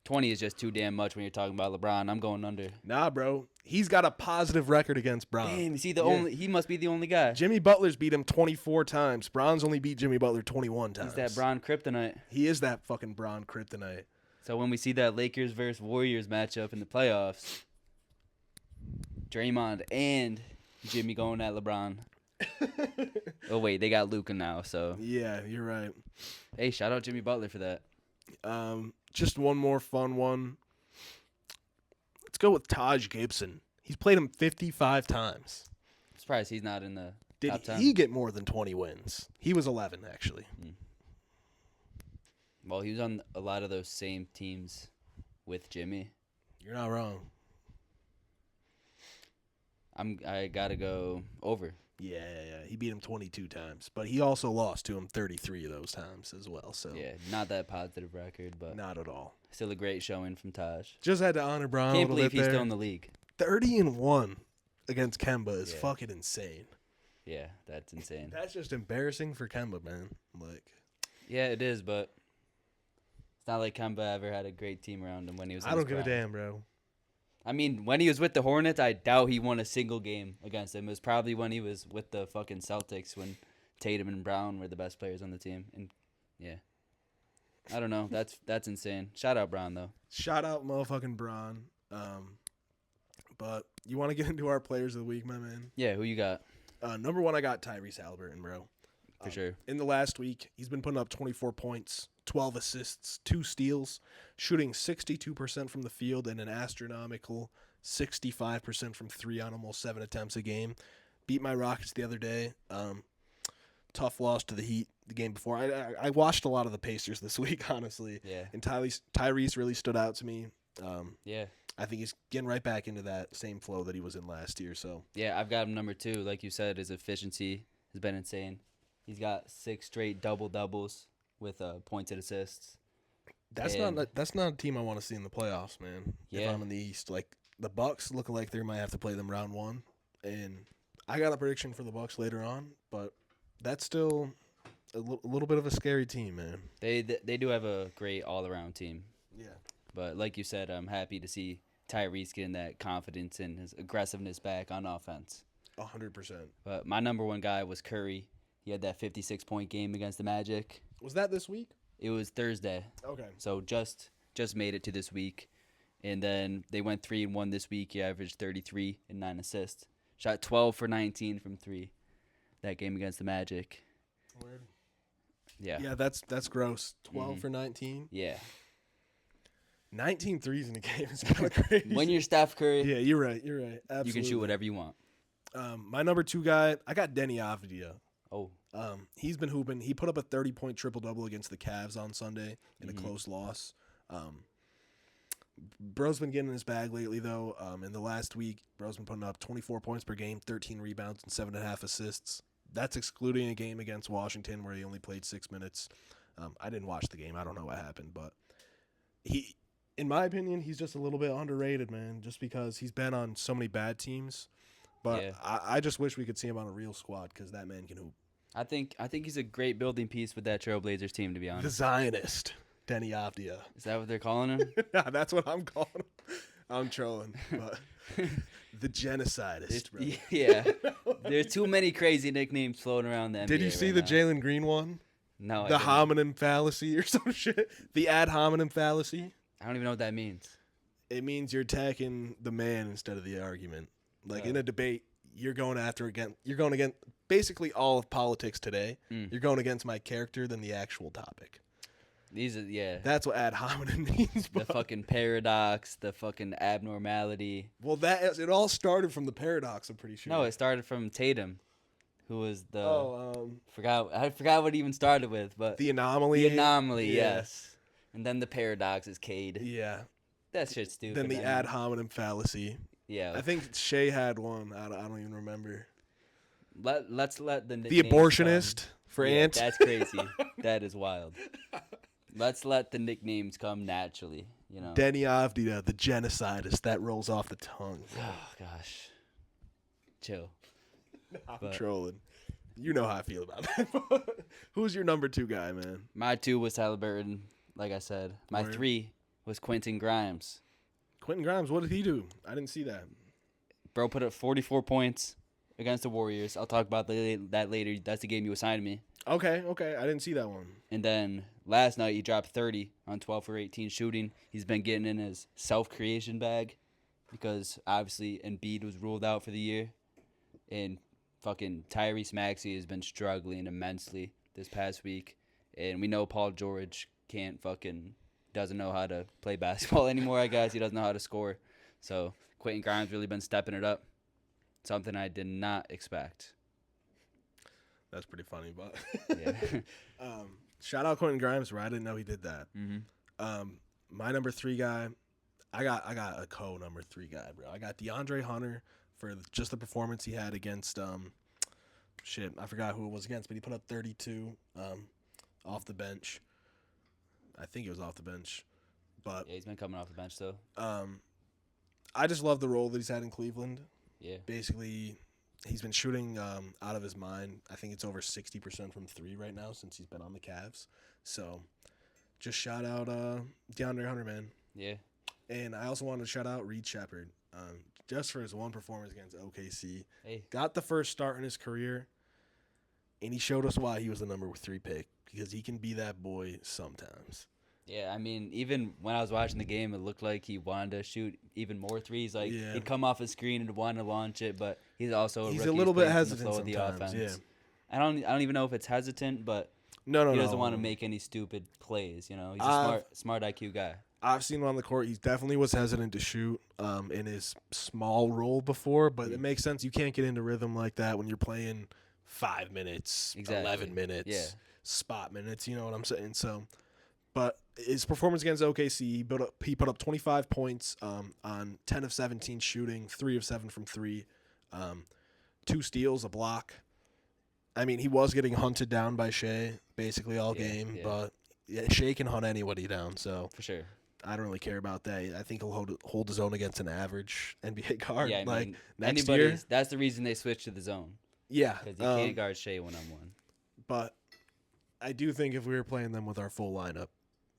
S2: 20 is just too damn much when you're talking about LeBron. I'm going under.
S1: Nah, bro. He's got a positive record against Bron.
S2: Damn, is he he must be the only guy.
S1: Jimmy Butler's beat him 24 times. Bron's only beat Jimmy Butler 21 times.
S2: He's that Bron kryptonite.
S1: He is that fucking Bron kryptonite.
S2: So when we see that Lakers versus Warriors matchup in the playoffs, Draymond and Jimmy going at LeBron. Oh, wait, they got Luka now, so.
S1: Yeah, you're right.
S2: Hey, shout out Jimmy Butler for that.
S1: Just one more fun one. Let's go with Taj Gibson. He's played him 55 times.
S2: I'm surprised he's not in the
S1: Did
S2: top 10.
S1: he get more than 20 wins? He was 11, actually.
S2: Well, he was on a lot of those same teams with Jimmy.
S1: You're not wrong.
S2: I gotta go over.
S1: Yeah. He beat him 22 times, but he also lost to him 33 of those times as well. So
S2: Yeah, not that positive record, but
S1: not at all.
S2: still a great showing from Taj.
S1: Just had to honor Bron.
S2: Can't
S1: a little
S2: believe
S1: bit
S2: he's
S1: there.
S2: still in the league.
S1: 30-1 against Kemba is
S2: Yeah.
S1: fucking insane.
S2: Yeah, that's insane.
S1: That's just embarrassing for Kemba, man. Like,
S2: Yeah, it is, but it's not like Kemba ever had a great team around him when he was in
S1: I
S2: his
S1: don't give a
S2: prime.
S1: damn, bro.
S2: I mean, when he was with the Hornets, I doubt he won a single game against them. It was probably when he was with the fucking Celtics when Tatum and Brown were the best players on the team. And yeah, I don't know. That's insane. Shout out Brown though.
S1: Shout out motherfucking Braun. But you want to get into our players of the week, my man?
S2: Yeah, who you got
S1: Number one, I got Tyrese Halliburton, bro.
S2: for sure?
S1: In the last week, he's been putting up 24 points, 12 assists, 2 steals, shooting 62% from the field and an astronomical 65% from 3 on almost 7 attempts a game. Beat my Rockets the other day. Tough loss to the Heat the game before. I watched a lot of the Pacers this week, honestly.
S2: Yeah,
S1: And Tyrese really stood out to me.
S2: yeah,
S1: I think he's getting right back into that same flow that he was in last year. So
S2: yeah. I've got him number 2. Like you said, his efficiency has been insane. He's got 6 straight double doubles with points and assists.
S1: that's
S2: And-
S1: not a team I want to see in the playoffs, man. If
S2: Yeah.
S1: I'm in the East, like the Bucks look like they might have to play them round 1, and I got a prediction for the Bucks later on, but that's still a little bit of a scary team, man.
S2: They do have a great all around team.
S1: Yeah.
S2: But like you said, I'm happy to see Tyrese getting that confidence and his aggressiveness back on offense.
S1: 100%.
S2: But my number 1 guy was Curry. He had that 56-point game against the Magic.
S1: Was that this week?
S2: It was Thursday,
S1: Okay.
S2: so just made it to this week. And then they went 3-1 this week. He averaged 33 and 9 assists. Shot 12 for 19 from 3 that game against the Magic.
S1: Weird.
S2: Yeah.
S1: Yeah, that's gross. 12
S2: Mhm.
S1: for 19.
S2: Yeah.
S1: 19 threes in a game is kind of crazy.
S2: When you're Steph Curry,
S1: Yeah, you're right. Absolutely.
S2: you can shoot whatever you want.
S1: My number 2 guy, I got Denny Avdia.
S2: Oh,
S1: He's been hooping. He put up a 30-point triple-double against the Cavs on Sunday in a close loss. Bro's been getting his bag lately, though. In the last week, Bro's been putting up 24 points per game, 13 rebounds, and 7.5 assists. That's excluding a game against Washington where he only played 6 minutes. I didn't watch the game. I don't know what happened, but he, in my opinion, he's just a little bit underrated, man, just because he's been on so many bad teams. But
S2: Yeah.
S1: I just wish we could see him on a real squad because that man can hoop.
S2: I think he's a great building piece with that Trailblazers team, to be
S1: The
S2: honest.
S1: Zionist, Denny Avdia.
S2: Is that what they're calling him?
S1: Yeah, that's what I'm calling him. I'm trolling, but the genocidist, bro.
S2: Yeah. There's too many crazy nicknames floating around the NBA
S1: Did you see
S2: right
S1: the
S2: now.
S1: Jalen Green one?
S2: No,
S1: The
S2: I didn't.
S1: homonym fallacy or some shit? The ad hominem fallacy?
S2: I don't even know what that means.
S1: It means you're attacking the man instead of the argument. Like
S2: Oh.
S1: in a debate, you're going against basically all of politics today. You're going against my character than the actual topic.
S2: These are, yeah.
S1: That's what ad hominem means, bro.
S2: The fucking paradox, the fucking abnormality.
S1: Well, it all started from the paradox, I'm pretty sure.
S2: No, it started from Tatum, who was the I forgot what it even started with, but
S1: the anomaly.
S2: the anomaly,
S1: Yeah.
S2: yes. And then the paradox is Cade.
S1: Yeah.
S2: That shit's stupid.
S1: Then the
S2: I mean,
S1: ad hominem fallacy.
S2: Yeah.
S1: I think Shay had one. I don't even remember.
S2: Let's let the
S1: The
S2: nicknames
S1: abortionist for
S2: come. Yeah,
S1: ants.
S2: that's crazy. That is wild. Let's let the nicknames come naturally, you know.
S1: Denny Avdia, the genocidist. That rolls off the tongue.
S2: Oh gosh. Chill.
S1: I'm
S2: But-
S1: trolling. You know how I feel about that. Who's your number 2 guy, man?
S2: My 2 was Halliburton, like I said. My
S1: Word.
S2: 3 was Quentin Grimes.
S1: Quentin Grimes, what did he do? I didn't see that.
S2: Bro put up 44 points against the Warriors. I'll talk about that later. That's the game you assigned me.
S1: Okay. I didn't see that one.
S2: And then last night he dropped 30 on 12 for 18 shooting. He's been getting in his self-creation bag because obviously Embiid was ruled out for the year. And fucking Tyrese Maxey has been struggling immensely this past week. And we know Paul George doesn't know how to play basketball anymore, I guess. He doesn't know how to score. So Quentin Grimes really been stepping it up. Something I did not expect.
S1: That's pretty funny, but
S2: Yeah.
S1: shout out Quentin Grimes, bro. I didn't know he did that.
S2: Mm-hmm.
S1: My number 3 guy, I got a number 3 guy, bro. I got DeAndre Hunter for just the performance he had against I forgot who it was against, but he put up 32 off the bench. I think it was off the bench, but
S2: Yeah, he's been coming off the bench, though.
S1: I just love the role that he's had in Cleveland.
S2: Yeah.
S1: Basically He's been shooting out of his mind. I think it's over 60% from three right now since he's been on the Cavs. So just shout out DeAndre Hunter, man.
S2: Yeah.
S1: And I also wanted to shout out Reed Shepard just for his one performance against OKC.
S2: Hey.
S1: Got the first start in his career, and he showed us why he was the number 3 pick, because he can be that boy sometimes.
S2: Yeah, I mean, even when I was watching the game, it looked like he wanted to shoot even more threes. Like,
S1: Yeah.
S2: he'd come off a screen and want to launch it, but he's also
S1: He's
S2: rookie.
S1: a little bit
S2: He's playing from
S1: hesitant
S2: the flow of the
S1: sometimes,
S2: offense. I don't even know if it's hesitant, but
S1: No,
S2: he doesn't want to make any stupid plays. You know, he's a smart IQ guy.
S1: I've seen him on the court. He definitely was hesitant to shoot in his small role before, but it makes sense. You can't get into rhythm like that when you're playing 5 minutes, 11 minutes, spot minutes. You know what I'm saying? So, but his performance against OKC, he put up 25 points on 10 of 17 shooting, 3 of 7 from 3, 2 steals, a block. I mean, he was getting hunted down by Shea basically all game, but Shea can hunt anybody down. So
S2: for sure.
S1: I don't really care about that. I think he'll hold his own against an average NBA guard.
S2: Yeah, I mean,
S1: next year.
S2: That's the reason they switched to the zone.
S1: Yeah.
S2: Because you can't guard Shea one-on-one.
S1: But I do think if we were playing them with our full lineup,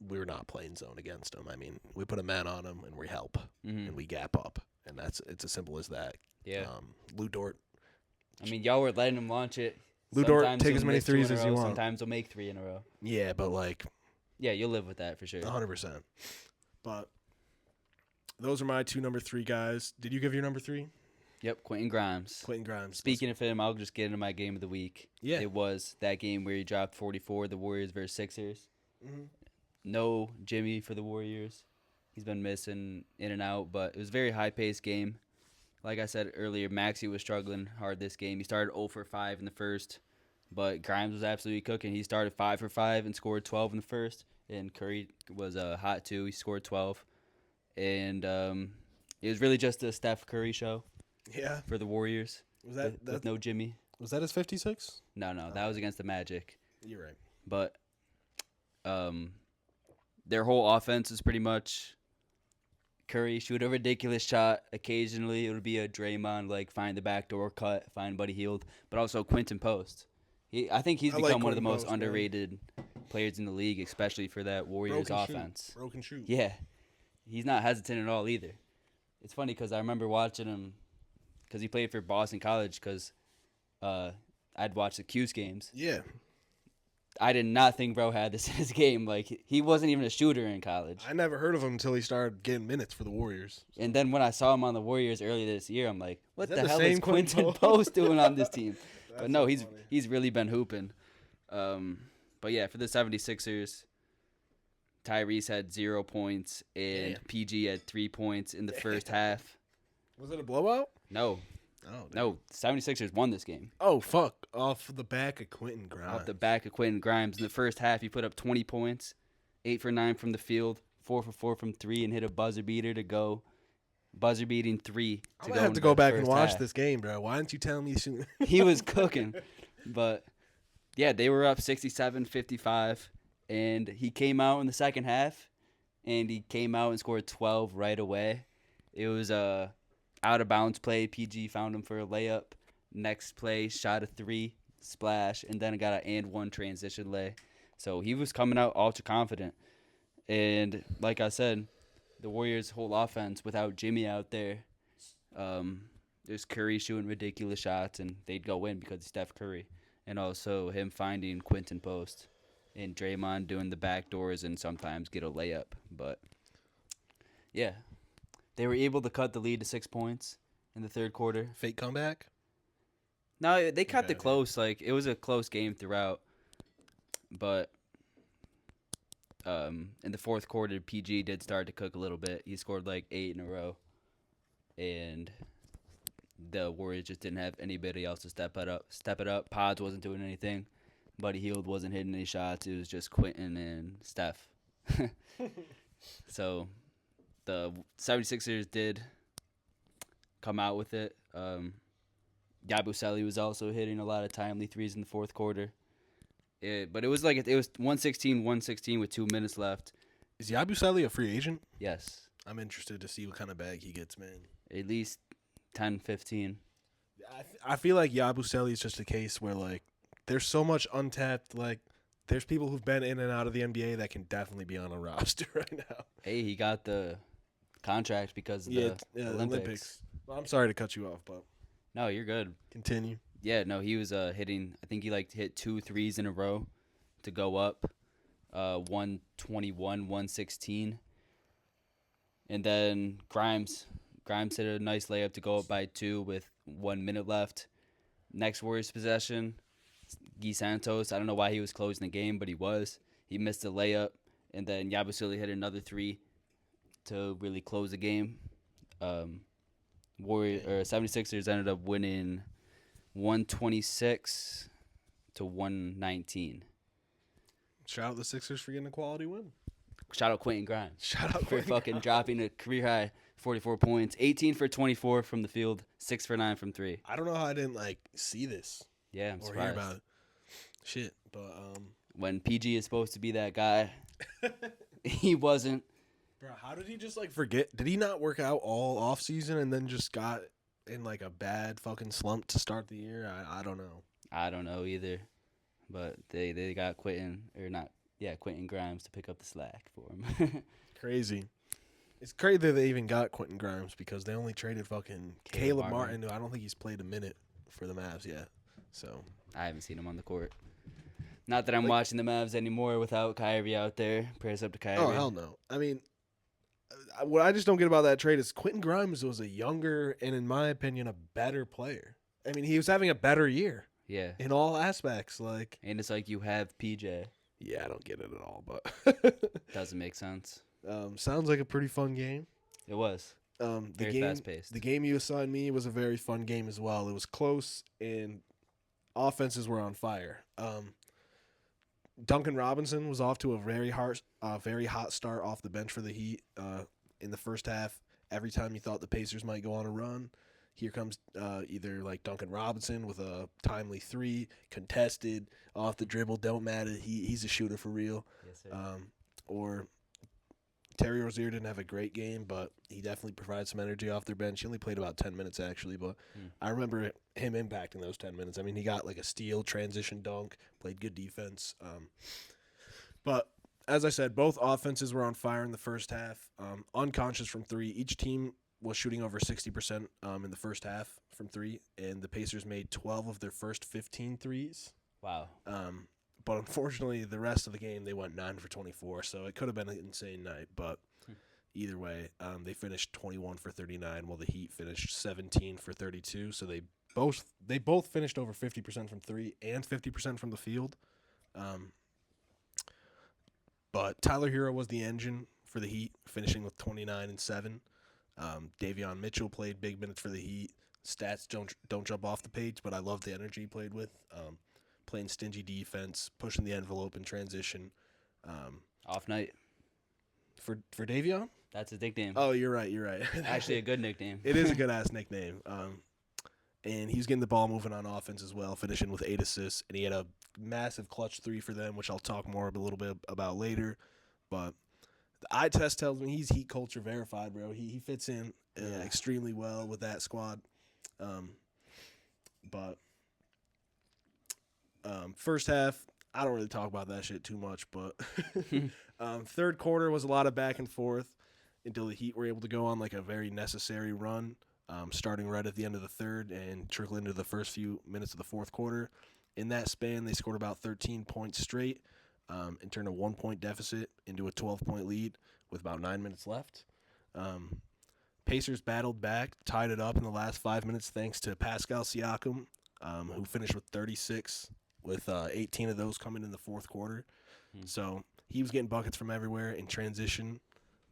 S1: we're not playing zone against them. I mean, we put a man on them and we help and we gap up. And it's as simple as that.
S2: Yeah.
S1: Lou Dort.
S2: I mean, y'all were letting him launch it.
S1: Lou Dort, take as many threes as you want.
S2: Sometimes he'll make 3 in a row.
S1: Yeah, but
S2: Yeah, you'll live with that for sure.
S1: 100%. But those are my 2 number 3 guys. Did you give your number 3?
S2: Yep, Quentin Grimes. Speaking of him, I'll just get into my game of the week.
S1: Yeah.
S2: It was that game where he dropped 44, the Warriors versus Sixers.
S1: Mm-hmm.
S2: No Jimmy for the Warriors. He's been missing in and out, but it was a very high-paced game. Like I said earlier, Maxey was struggling hard this game. He started 0 for 5 in the first, but Grimes was absolutely cooking. He started 5 for 5 and scored 12 in the first. And Curry was hot too. He scored 12. And it was really just a Steph Curry show.
S1: Yeah.
S2: For the Warriors.
S1: Was that
S2: with no Jimmy?
S1: Was that his 56?
S2: No, that was against the Magic.
S1: You're right.
S2: But their whole offense is pretty much Curry shoot a ridiculous shot. Occasionally it would be a Draymond find the backdoor cut, find Buddy Hield, but also Quentin Post. I think he's become one of the most underrated players in the league, especially for that Warriors offense.
S1: Bro can shoot.
S2: Yeah. He's not hesitant at all either. It's funny because I remember watching him because he played for Boston College because I'd watch the Q's games.
S1: Yeah.
S2: I did not think bro had this in his game. He wasn't even a shooter in college.
S1: I never heard of him until he started getting minutes for the Warriors.
S2: And then when I saw him on the Warriors earlier this year, I'm like, what the hell
S1: is
S2: is Quentin Post doing on this team? But no, he's really been hooping. But yeah, for the 76ers, Tyrese had 0 points and PG had 3 points in the first half.
S1: Was it a blowout?
S2: No.
S1: Oh,
S2: no. 76ers won this game.
S1: Oh, fuck. Off the back of Quentin Grimes.
S2: Off the back of Quentin Grimes. In the first half, he put up 20 points, 8 for 9 from the field, 4 for 4 from 3, and hit a buzzer beater to go. Buzzer beating 3
S1: I'm going to have to go back and watch this game, bro. Why didn't you tell me sooner?
S2: He was cooking. But, yeah, they were up 67-55, and he came out in the second half, and he came out and scored 12 right away. It was a out-of-bounds play. PG found him for a layup. Next play, shot a 3, splash, and then got an and-one transition lay. So he was coming out ultra confident. And like I said, the Warriors' whole offense without Jimmy out there, there's Curry shooting ridiculous shots, and they'd go in because of Steph Curry. And also him finding Quentin Post and Draymond doing the back doors and sometimes get a layup. But, yeah, they were able to cut the lead to 6 points in the third quarter.
S1: Fake comeback?
S2: No, they kept it close. It was a close game throughout. But in the fourth quarter, PG did start to cook a little bit. He scored 8 in a row. And the Warriors just didn't have anybody else to step it up. Pods wasn't doing anything. Buddy Hield wasn't hitting any shots. It was just Quentin and Steph. So the 76ers did come out with it. Yabusele was also hitting a lot of timely threes in the fourth quarter. But it was 116-116 with 2 minutes left.
S1: Is Yabusele a free agent?
S2: Yes.
S1: I'm interested to see what kind of bag he gets, man.
S2: At least 10, 15.
S1: I feel like Yabusele is just a case where like there's so much untapped like there's people who've been in and out of the NBA that can definitely be on a roster right now.
S2: Hey, he got the contract because of the Olympics.
S1: Well, I'm sorry to cut you off, but
S2: No, you're good.
S1: continue.
S2: Yeah, no, he was hitting. I think he hit 2 threes in a row to go up, 121, 116, and then Grimes hit a nice layup to go up by 2 with 1 minute left. Next Warriors possession, Guy Santos. I don't know why he was closing the game, but he was. He missed a layup, and then Yabusele hit another 3 to really close the game. 76ers ended up winning 126 to 119.
S1: Shout out the Sixers for getting a quality win.
S2: Shout out Quentin Grimes
S1: Shout out
S2: for
S1: Quentin
S2: fucking
S1: Grimes.
S2: dropping a career high 44 points, 18 for 24 from the field, 6 for 9 from 3.
S1: I don't know how I didn't like see this
S2: Yeah, I'm
S1: or hear
S2: surprised.
S1: about it. Shit, but
S2: When PG is supposed to be that guy, he wasn't.
S1: bro, how did he just like forget? Did he not work out all off season and then just got in like a bad fucking slump to start the year? I don't know.
S2: I don't know either, but they got Quentin Grimes to pick up the slack for him.
S1: Crazy. It's crazy that they even got Quentin Grimes because they only traded fucking Caleb Martin, who I don't think he's played a minute for the Mavs yet. So
S2: I haven't seen him on the court. Not that I'm watching the Mavs anymore without Kyrie out there. Prayers up to Kyrie.
S1: oh hell no. I mean, what I just don't get about that trade is Quentin Grimes was a younger and, in my opinion, a better player. I mean, he was having a better year
S2: Yeah.
S1: in all aspects. Like,
S2: And it's like you have PJ.
S1: yeah, I don't get it at all, but
S2: Doesn't make sense.
S1: sounds like a pretty fun game.
S2: It was.
S1: The
S2: Very
S1: game,
S2: fast-paced.
S1: the game you assigned me was a very fun game as well. It was close and offenses were on fire. Duncan Robinson was off to a very hot start off the bench for the Heat in the first half. Every time you thought the Pacers might go on a run, here comes either like Duncan Robinson with a timely 3, contested, off the dribble, don't matter. He's a shooter for real.
S2: Yes, sir.
S1: Or Terry Rozier didn't have a great game, but he definitely provided some energy off their bench. He only played about 10 minutes, actually, but I remember him impacting those 10 minutes. I mean, he got like a steal, transition dunk, played good defense. But as I said, both offenses were on fire in the first half. Unconscious from 3. Each team was shooting over 60% in the first half from 3, and the Pacers made 12 of their first 15 threes.
S2: Wow.
S1: But unfortunately, the rest of the game, they went 9 for 24, so it could have been an insane night. But either way, they finished 21 for 39, while the Heat finished 17 for 32. So they both finished over 50% from 3 and 50% from the field. But Tyler Hero was the engine for the Heat, finishing with 29 and 7. Davion Mitchell played big minutes for the Heat. Stats don't jump off the page, but I love the energy he played with. Playing stingy defense, pushing the envelope in transition.
S2: Off night.
S1: For Davion?
S2: That's his nickname.
S1: Oh, you're right.
S2: Actually, a good nickname.
S1: It is a good-ass nickname. And he's getting the ball moving on offense as well, finishing with 8 assists. And he had a massive clutch 3 for them, which I'll talk a little bit about later. But the eye test tells me he's Heat culture verified, bro. He fits in extremely well with that squad. But first half, I don't really talk about that shit too much, but third quarter was a lot of back and forth until the Heat were able to go on like a very necessary run, starting right at the end of the third and trickle into the first few minutes of the fourth quarter. In that span, they scored about 13 points straight and turned a 1-point deficit into a 12-point lead with about 9 minutes left. Pacers battled back, tied it up in the last 5 minutes thanks to Pascal Siakam, who finished with 36, with 18 of those coming in the fourth quarter. So he was getting buckets from everywhere in transition,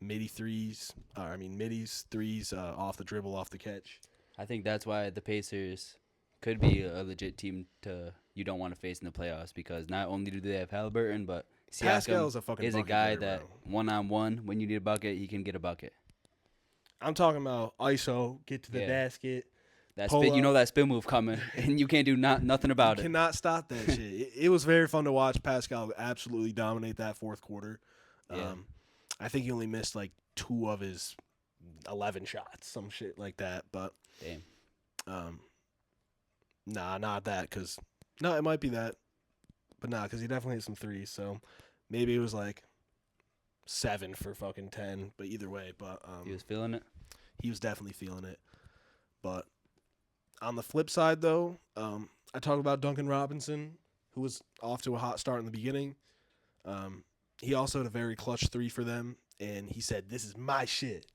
S1: middies, threes off the dribble, off the catch.
S2: I think that's why the Pacers could be a legit team you don't want to face in the playoffs, because not only do they have Halliburton, but
S1: Pascal
S2: Siakam
S1: is
S2: is a
S1: bucket
S2: guy
S1: getter,
S2: that
S1: bro.
S2: one-on-one, when you need a bucket, he can get a bucket.
S1: I'm talking about ISO, get to the basket.
S2: That
S1: pull
S2: spin, you
S1: up.
S2: know that spin move coming, and you can't do nothing about
S1: You
S2: it.
S1: cannot stop that shit. It was very fun to watch Pascal absolutely dominate that fourth quarter.
S2: Yeah.
S1: I think he only missed like 2 of his 11 shots, some shit like that. But
S2: Damn.
S1: Nah, not that, because no, it might be that, but nah, because he definitely hit some threes. So maybe it was like 7 for fucking 10. But either way,
S2: He was feeling it.
S1: he was definitely feeling it. But on the flip side, though, I talked about Duncan Robinson, who was off to a hot start in the beginning. He also had a very clutch 3 for them, and he said, "This is my shit."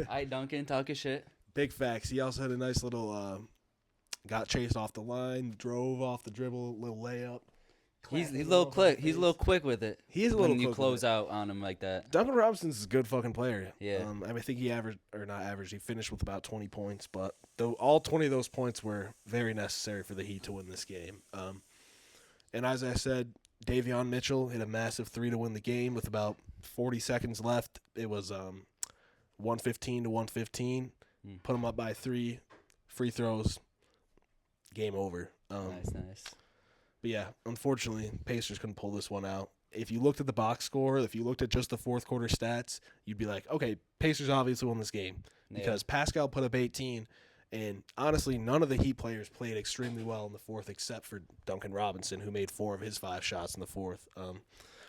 S2: I Duncan talking shit.
S1: Big facts. He also had a nice little got chased off the line, drove off the dribble, little layup.
S2: He's a little quick. He's a little quick with it.
S1: He is a little
S2: when you
S1: quick
S2: close
S1: with it.
S2: out on him like that.
S1: Duncan Robinson's a good fucking player.
S2: Yeah.
S1: I think he averaged, or not averaged, he finished with about 20 points, but all 20 of those points were very necessary for the Heat to win this game. And as I said, Davion Mitchell hit a massive 3 to win the game with about 40 seconds left. It was 115 to 115. Put him up by 3. Free throws. Game over.
S2: Nice.
S1: But yeah, unfortunately, Pacers couldn't pull this one out. If you looked at the box score, if you looked at just the fourth quarter stats, you'd be like, okay, Pacers obviously won this game because Pascal put up 18, and honestly, none of the Heat players played extremely well in the fourth except for Duncan Robinson, who made 4 of his 5 shots in the fourth.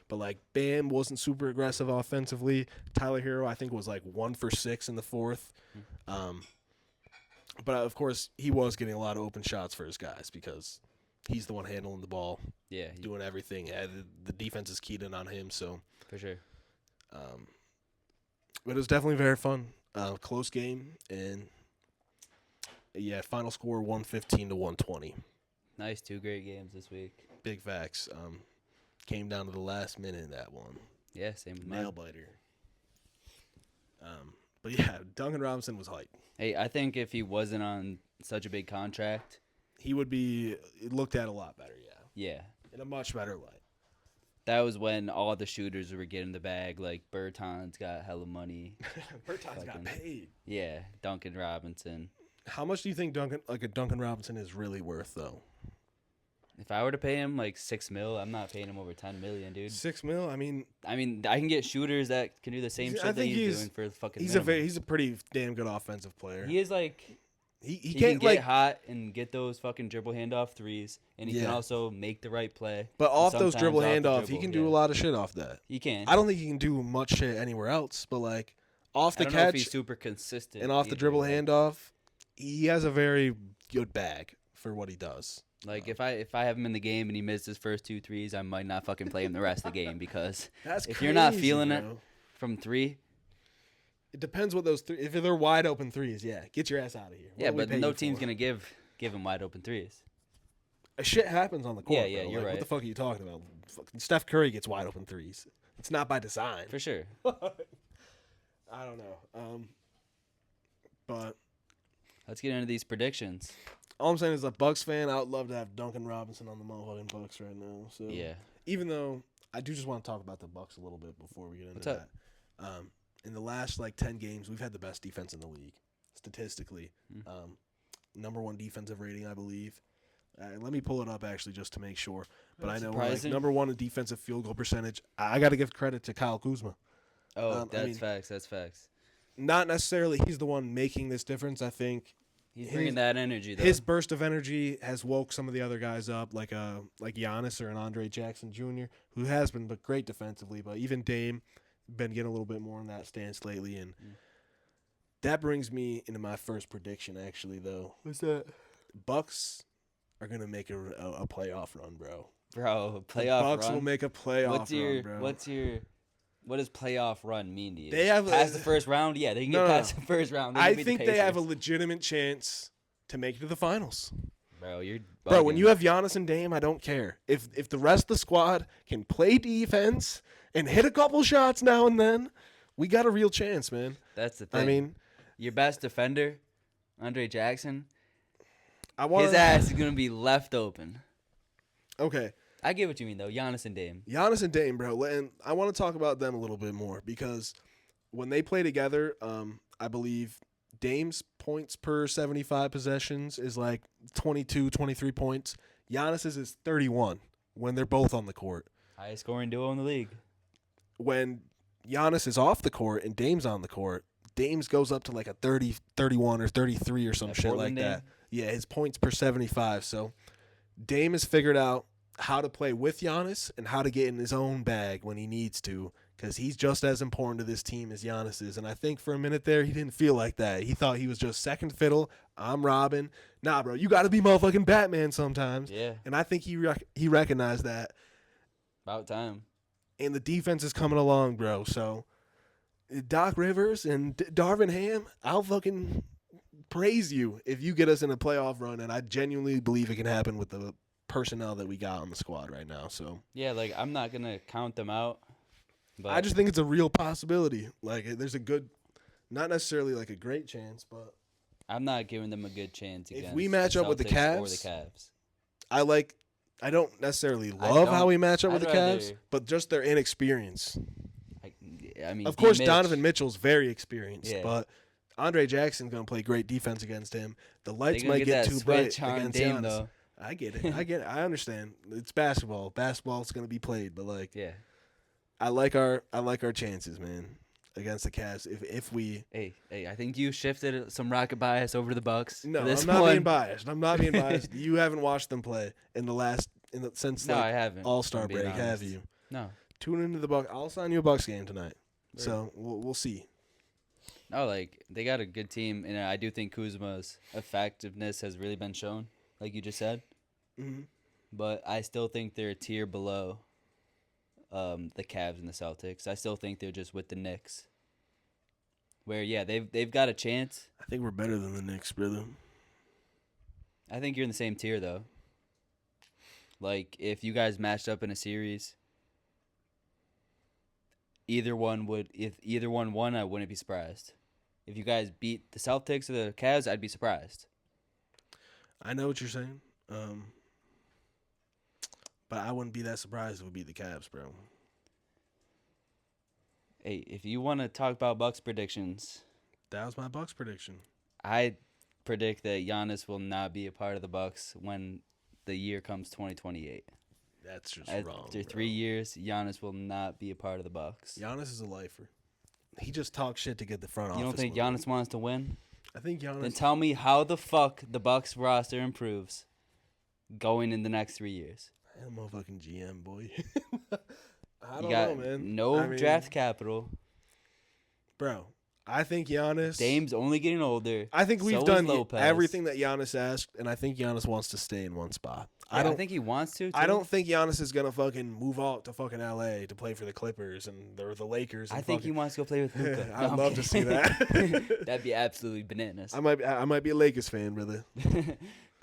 S1: But like Bam wasn't super aggressive offensively. Tyler Hero, I think, was like 1 for 6 in the fourth. But of course, he was getting a lot of open shots for his guys because he's the one handling the ball, doing everything. Yeah, the defense is keyed in on him, so
S2: for sure.
S1: But it was definitely very fun, close game, and yeah, final score 115 to 120.
S2: Nice, 2 great games this week.
S1: Big facts. Came down to the last minute in that one.
S2: Yeah, same with
S1: Nail
S2: mine.
S1: biter. But yeah, Duncan Robinson was hype.
S2: Hey, I think if he wasn't on such a big contract,
S1: He would be looked at a lot better,
S2: yeah.
S1: in a much better light.
S2: That was when all the shooters were getting the bag. Like, Bertans got hella money.
S1: Bertans got paid.
S2: Yeah, Duncan Robinson.
S1: How much do you think a Duncan Robinson is really worth, though?
S2: If I were to pay him like $6 million, I'm not paying him over $10 million, dude.
S1: $6 million?
S2: I mean, I can get shooters that can do the same shit that he's doing for the fucking.
S1: He's a pretty damn good offensive player.
S2: He is like.
S1: He
S2: can
S1: can't
S2: get hot and get those fucking dribble handoff threes, and he can
S1: Yeah.
S2: also make the right play.
S1: But off those
S2: sometimes
S1: dribble
S2: off the
S1: handoff, he
S2: dribble,
S1: can do a lot of shit off that.
S2: He can.
S1: I don't think he can do much shit anywhere else, but like off the
S2: I don't know if
S1: catch
S2: he's super consistent
S1: and off the
S2: either,
S1: dribble
S2: like-
S1: handoff, he has a very good bag for what he does.
S2: Like if I have him in the game and he missed his first 2 threes, I might not fucking play him the rest of the game because
S1: That's
S2: if you're not
S1: crazy,
S2: feeling
S1: bro.
S2: it from 3,
S1: It depends what those three. If they're wide open threes, yeah, get your ass out of here. What
S2: yeah,
S1: do we
S2: but
S1: pay
S2: no
S1: you
S2: team's
S1: for?
S2: gonna give him wide open threes.
S1: Shit happens on the court.
S2: Yeah,
S1: bro.
S2: you're
S1: Like,
S2: right.
S1: What the fuck are you talking about? Fucking Steph Curry gets wide open threes. It's not by design.
S2: For sure.
S1: I don't know. But
S2: Let's get into these predictions.
S1: all I'm saying is, a Bucks fan, I would love to have Duncan Robinson on the motherfucking Bucks right now. So
S2: Yeah.
S1: even though I do just want to talk about the Bucks a little bit before we get into
S2: What's up?
S1: that. In the last 10 games, we've had the best defense in the league statistically. Number 1 defensive rating, I believe. Let me pull it up actually just to make sure. But I know we're
S2: surprising.
S1: number 1 in defensive field goal percentage. I got to give credit to Kyle Kuzma.
S2: Oh, that's facts. That's facts.
S1: Not necessarily he's the one making this difference. I think
S2: He's bringing that energy, though.
S1: his burst of energy has woke some of the other guys up, like Giannis or an Andre Jackson Jr., who has been great defensively, but even Dame been getting a little bit more in that stance lately, and that brings me into my first prediction. Actually, though,
S2: What's that?
S1: Bucks are gonna make a playoff run, bro.
S2: Bro,
S1: The
S2: playoff
S1: Bucks
S2: run.
S1: will make a playoff run, bro.
S2: What does playoff run mean to you?
S1: They have
S2: past the first round? Yeah, they can get past the first round.
S1: I think they have a legitimate chance to make it to the finals.
S2: Bro, you're
S1: Bro, when
S2: bugging.
S1: you have Giannis and Dame, I don't care. If the rest of the squad can play defense and hit a couple shots now and then, we got a real chance, man.
S2: That's the thing.
S1: I mean,
S2: your best defender, Andre Jackson,
S1: his
S2: his ass is gonna be left open.
S1: Okay,
S2: I get what you mean though. Giannis and Dame.
S1: Giannis and Dame, bro. And I want to talk about them a little bit more because when they play together, I believe Dame's points per 75 possessions is like 22, 23 points. Giannis's is 31 when they're both on the court.
S2: Highest scoring duo in the league.
S1: When Giannis is off the court and Dame's on the court, Dame's goes up to like a 30, 31 or 33 or some
S2: That
S1: shit
S2: Portland
S1: like that.
S2: Dame?
S1: Yeah, his points per 75. So Dame has figured out how to play with Giannis and how to get in his own bag when he needs to, because he's just as important to this team as Giannis is. And I think for a minute there, he didn't feel like that. He thought he was just second fiddle. I'm Robin. Nah, bro, you got to be motherfucking Batman sometimes.
S2: Yeah,
S1: And I think he recognized that.
S2: about time.
S1: And the defense is coming along, bro. So Doc Rivers and Darvin Ham, I'll fucking praise you if you get us in a playoff run. And I genuinely believe it can happen with the personnel that we got on the squad right now. So
S2: Yeah, like I'm not gonna count them out, but
S1: I just think it's a real possibility. Like there's a good, not necessarily like a great chance, but
S2: I'm not giving them a good chance
S1: if
S2: against
S1: we match
S2: the
S1: up with the
S2: Celtics or the
S1: Cavs,
S2: Cavs.
S1: I don't necessarily
S2: I
S1: love how
S2: don't-
S1: we match up with
S2: I'd
S1: the Cavs,
S2: rather-
S1: but just their inexperience.
S2: I mean,
S1: Of course,
S2: Mitch,
S1: Donovan Mitchell's very experienced,
S2: Yeah.
S1: but Andre Jackson's going to play great defense against him. The
S2: they
S1: lights
S2: gonna
S1: might get
S2: that
S1: too bright
S2: switch on
S1: against
S2: Dame
S1: Giannis.
S2: though.
S1: I get it. I understand. It's basketball. Basketball's going to be played, but like
S2: Yeah.
S1: I like our chances, man, against the Cavs. If we
S2: Hey, I think you shifted some rocket bias over to the Bucks.
S1: No,
S2: for this
S1: I'm not
S2: one.
S1: being biased. I'm not being biased. You haven't watched them play since
S2: No, I
S1: like
S2: haven't.
S1: All-Star
S2: if I'm being
S1: break, have
S2: honest.
S1: you?
S2: No.
S1: Tune into the Bucks. I'll sign you a Bucks game tonight.
S2: Word.
S1: So we'll see.
S2: No, like they got a good team, and I do think Kuzma's effectiveness has really been shown, like you just said.
S1: Mm-hmm.
S2: But I still think they're a tier below the Cavs and the Celtics. I still think they're just with the Knicks. Where they've got a chance.
S1: I think we're better than the Knicks, brother.
S2: I think you're in the same tier though. Like if you guys matched up in a series, if either one won, I wouldn't be surprised. If you guys beat the Celtics or the Cavs, I'd be surprised.
S1: I know what you're saying, but I wouldn't be that surprised if we beat the Cavs, bro.
S2: Hey, if you want to talk about Bucks predictions,
S1: That was my Bucks prediction.
S2: I predict that Giannis will not be a part of the Bucks when the year comes 2028.
S1: That's just
S2: After
S1: wrong.
S2: 3 years, Giannis will not be a part of the Bucks.
S1: Giannis is a lifer. He just talks shit to get the front office.
S2: You don't think
S1: moving.
S2: Giannis wants to win?
S1: I think Giannis.
S2: Then tell me how the fuck the Bucks roster improves going in the next 3 years.
S1: I'm a motherfucking GM, boy. I
S2: You
S1: don't
S2: got
S1: know, man.
S2: no
S1: I mean,
S2: draft capital.
S1: Bro, I think Giannis.
S2: Dame's only getting older.
S1: I think we've
S2: so is
S1: done
S2: Lopez.
S1: everything that Giannis asked, and I think Giannis wants to stay in one spot.
S2: Yeah, I think he wants to. Too.
S1: I don't think Giannis is gonna fucking move out to fucking LA to play for the Clippers or the Lakers. And
S2: I think he wants to go play with Luka.
S1: I'd love to see that.
S2: That'd be absolutely bananas.
S1: I might be a Lakers fan, brother.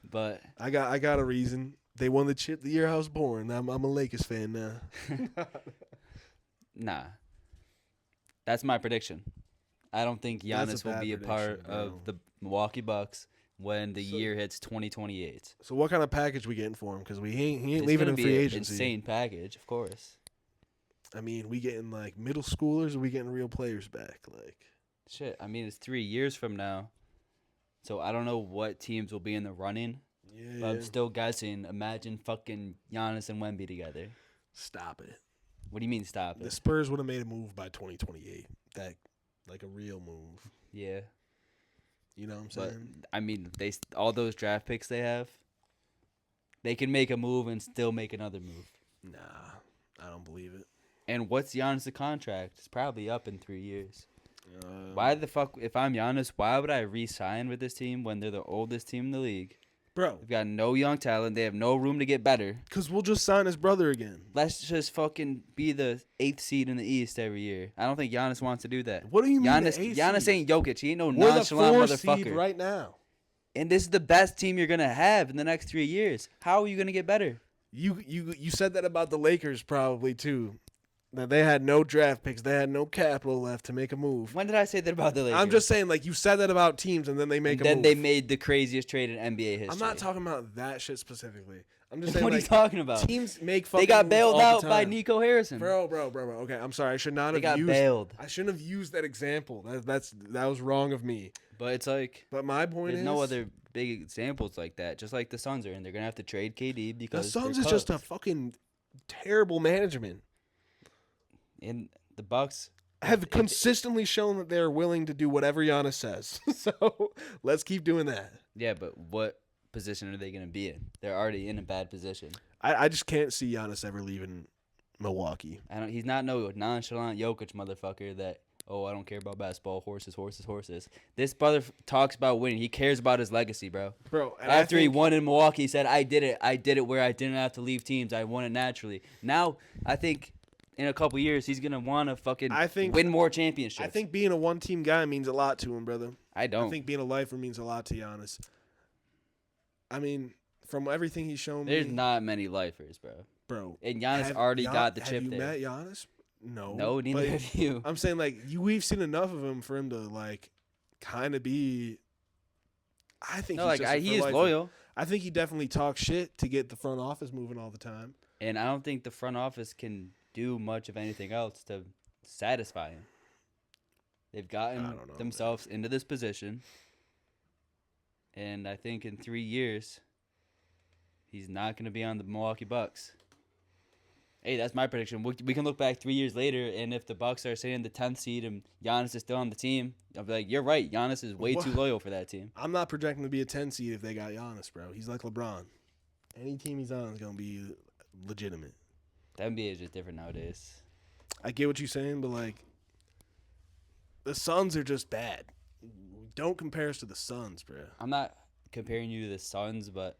S2: But
S1: I got a reason. They won the chip the year I was born. I'm a Lakers fan now.
S2: nah, that's my prediction. I don't think
S1: That's a
S2: Giannis will
S1: bad
S2: be a part
S1: prediction,
S2: of
S1: bro.
S2: the Milwaukee Bucks when the
S1: So-
S2: year hits 2028.
S1: So what kind of package we getting for him? Because he ain't
S2: It's
S1: leaving
S2: gonna
S1: in
S2: be
S1: free
S2: an
S1: agency.
S2: insane package, of course.
S1: I mean, we getting like middle schoolers, or we getting real players back? Like,
S2: Shit, I mean it's 3 years from now, so I don't know what teams will be in the running.
S1: yeah,
S2: But I'm still guessing. Imagine fucking Giannis and Wemby together.
S1: stop it.
S2: What do you mean stop
S1: The
S2: it?
S1: Spurs would have made a move by 2028. That like a real move.
S2: Yeah,
S1: You know what I'm
S2: but
S1: saying?
S2: I mean all those draft picks they have. They can make a move and still make another move.
S1: Nah, I don't believe it.
S2: And what's Giannis' contract? It's probably up in 3 years.
S1: Why,
S2: Why the fuck? If I'm Giannis, why would I re-sign with this team when they're the oldest team in the league?
S1: bro?
S2: They've got no young talent. They have no room to get better.
S1: Because we'll just sign his brother again.
S2: Let's just fucking be the 8th seed in the East every year. I don't think Giannis wants to do that.
S1: What do you mean?
S2: Giannis ain't Jokic. He ain't no
S1: We're the
S2: nonchalant
S1: 4
S2: motherfucker.
S1: seed right now.
S2: And this is the best team you're gonna have in the next 3 years. How are you gonna get better?
S1: You said that about the Lakers probably too. That they had no draft picks, they had no capital left to make a move.
S2: When did I say that about the Lakers?
S1: I'm just saying, like you said that about teams, and then they make
S2: And
S1: a
S2: then
S1: move.
S2: they made the craziest trade in NBA history.
S1: I'm not talking about that shit specifically. I'm just saying,
S2: What are
S1: like,
S2: you talking about?
S1: teams make fucking
S2: They got
S1: moves
S2: bailed
S1: all the
S2: out by
S1: time.
S2: Nico Harrison.
S1: Bro. Okay, I'm sorry. I should not
S2: They
S1: have
S2: got
S1: used.
S2: bailed.
S1: I shouldn't have used that example. That was wrong of me.
S2: But it's like
S1: But my point
S2: there's
S1: is,
S2: no other big examples like that. Just like the Suns are, and they're gonna have to trade KD
S1: the
S2: because
S1: Suns
S2: they're
S1: is just a
S2: cooked.
S1: fucking terrible management.
S2: And the Bucks
S1: Have consistently shown that they're willing to do whatever Giannis says. So let's keep doing that.
S2: Yeah, but what position are they going to be in? They're already in a bad position.
S1: I just can't see Giannis ever leaving Milwaukee.
S2: He's not no nonchalant Jokic motherfucker that, oh, I don't care about basketball, horses, horses, horses. This brother talks about winning. He cares about his legacy, bro.
S1: Bro,
S2: After he won in Milwaukee, he said, I did it where I didn't have to leave teams. I won it naturally. Now, I think in a couple years, he's going to want to fucking win more championships.
S1: I think being a one-team guy means a lot to him, brother.
S2: I don't.
S1: I think being a lifer means a lot to Giannis. I mean, from everything he's shown
S2: There's
S1: me.
S2: not many lifers, bro.
S1: Bro.
S2: And Giannis already got the chip there.
S1: Have you met Giannis? No.
S2: No, neither have you.
S1: I'm saying, like, we've seen enough of him for him to, like, kind of be. I think
S2: he is loyal.
S1: I think he definitely talks shit to get the front office moving all the time.
S2: And I don't think the front office can do much of anything else to satisfy him. They've gotten themselves into this position. And I think in 3 years, he's not going to be on the Milwaukee Bucks. Hey, that's my prediction. We can look back 3 years later, and if the Bucks are sitting in the 10th seed and Giannis is still on the team, I'll be like, you're right. Giannis is way too loyal for that team.
S1: I'm not projecting to be a 10 seed if they got Giannis, bro. He's like LeBron. Any team he's on is going to be legitimate.
S2: The NBA is just different nowadays.
S1: I get what you're saying, but, like, the Suns are just bad. Don't compare us to the Suns, bro.
S2: I'm not comparing you to the Suns, but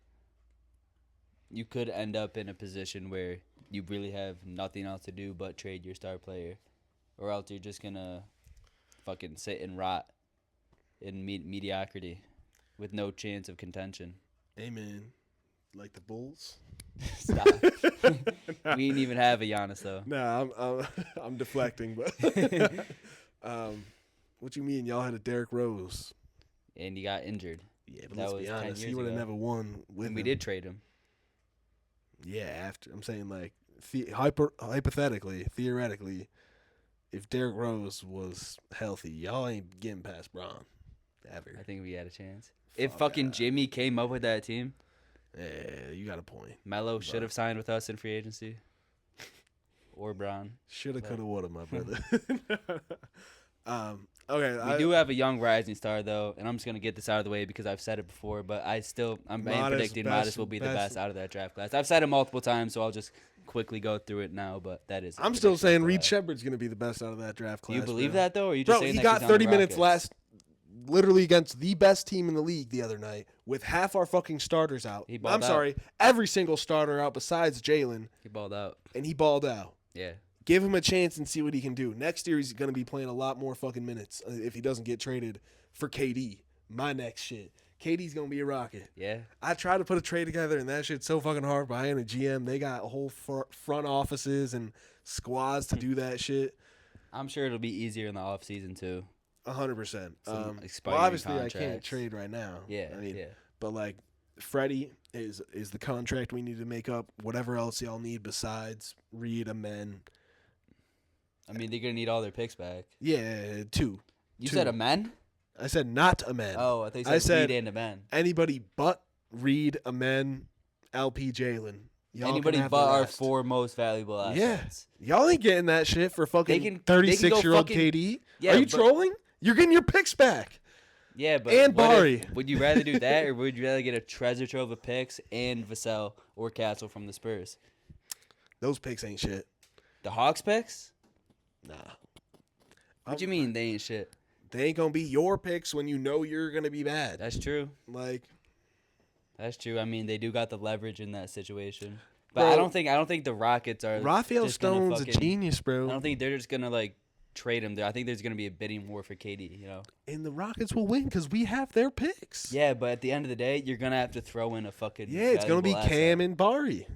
S2: you could end up in a position where you really have nothing else to do but trade your star player, or else you're just going to fucking sit and rot in mediocrity with no chance of contention.
S1: Amen. Like the Bulls?
S2: Stop. We didn't even have a Giannis, though.
S1: Nah, I'm deflecting, but what you mean? Y'all had a Derrick Rose.
S2: And he got injured.
S1: Yeah, but let's be honest, he would have never won with him.
S2: We did trade him.
S1: Yeah, after. I'm saying, like, hypothetically, theoretically, if Derrick Rose was healthy, y'all ain't getting past Bron ever.
S2: I think we had a chance. If fucking Jimmy came up with that team.
S1: Yeah, you got a point.
S2: Melo should have signed with us in free agency. Or Bron.
S1: Shoulda, coulda, woulda, my brother. Okay.
S2: We do have a young rising star, though, and I'm just going to get this out of the way because I've said it before, but I'm predicting Modest will be the best out of that draft class. I've said it multiple times, so I'll just quickly go through it now, but that is.
S1: I'm still saying Reed Shepard's going to be the best out of that draft class.
S2: Do you believe that, though, or are you just saying that
S1: he got 30 minutes literally against the best team in the league the other night with half our fucking starters out. Every single starter out besides Jalen.
S2: He balled out.
S1: And he balled out.
S2: Yeah.
S1: Give him a chance and see what he can do. Next year, he's going to be playing a lot more fucking minutes if he doesn't get traded for KD. My next shit. KD's going to be a rocket.
S2: Yeah.
S1: I tried to put a trade together, and that shit's so fucking hard. But I ain't a GM. They got whole front offices and squads to do that shit.
S2: I'm sure it'll be easier in the offseason, too.
S1: 100%. Well,
S2: obviously,
S1: contracts. I can't trade right now.
S2: Yeah.
S1: But, like, Freddie is the contract we need to make up. Whatever else y'all need besides Reed, Amen.
S2: I mean, they're going to need all their picks back.
S1: Yeah, two.
S2: You said Amen?
S1: I said not Amen.
S2: Oh, I think you said Reed and Amen.
S1: Anybody but Reed, Amen, LP, Jalen.
S2: Anybody but our four most valuable assets.
S1: Yeah. Y'all ain't getting that shit for fucking 36-year-old KD. Yeah, are you trolling? You're getting your picks back.
S2: Yeah, but
S1: and Bari.
S2: Would you rather do that, or would you rather get a treasure trove of picks and Vassell or Castle from the Spurs?
S1: Those picks ain't shit.
S2: The Hawks picks?
S1: Nah.
S2: What you mean they ain't shit?
S1: They ain't gonna be your picks when you know you're gonna be bad.
S2: That's true.
S1: That's
S2: true. I mean, they do got the leverage in that situation. But bro, I don't think the Rockets are.
S1: Raphael Stone's a genius, bro.
S2: I don't think they're just gonna trade him there. I think there's gonna be a bidding war for KD.
S1: And the Rockets will win because we have their picks.
S2: Yeah, but at the end of the day, you're gonna have to throw in a fucking.
S1: Yeah, it's gonna be Cam and Bari.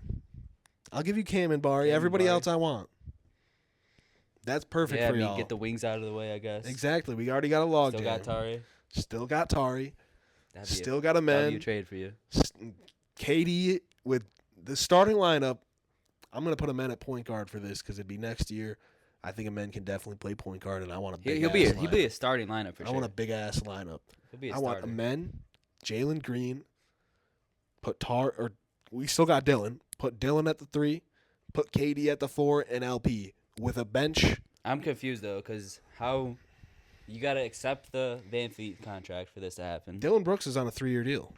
S1: I'll give you Cam and Bari. Everybody else I want. That's perfect for y'all.
S2: Get the wings out of the way, I guess.
S1: Exactly. We already got a log
S2: Still got
S1: Tari. Still got a man.
S2: That'd be a trade for you.
S1: KD with the starting lineup. I'm gonna put a man at point guard for this because it'd be next year. I think a man can definitely play point guard, and I want a big. He'll
S2: be a starting lineup for sure.
S1: I want a big ass lineup.
S2: He'll be a starter.
S1: I want a man, Jalen Green. We still got Dylan. Put Dylan at the 3. Put KD at the 4 and LP with a bench.
S2: I'm confused though, because how You got to accept the Van Fleet contract for this to happen.
S1: Dylan Brooks is on a 3-year deal.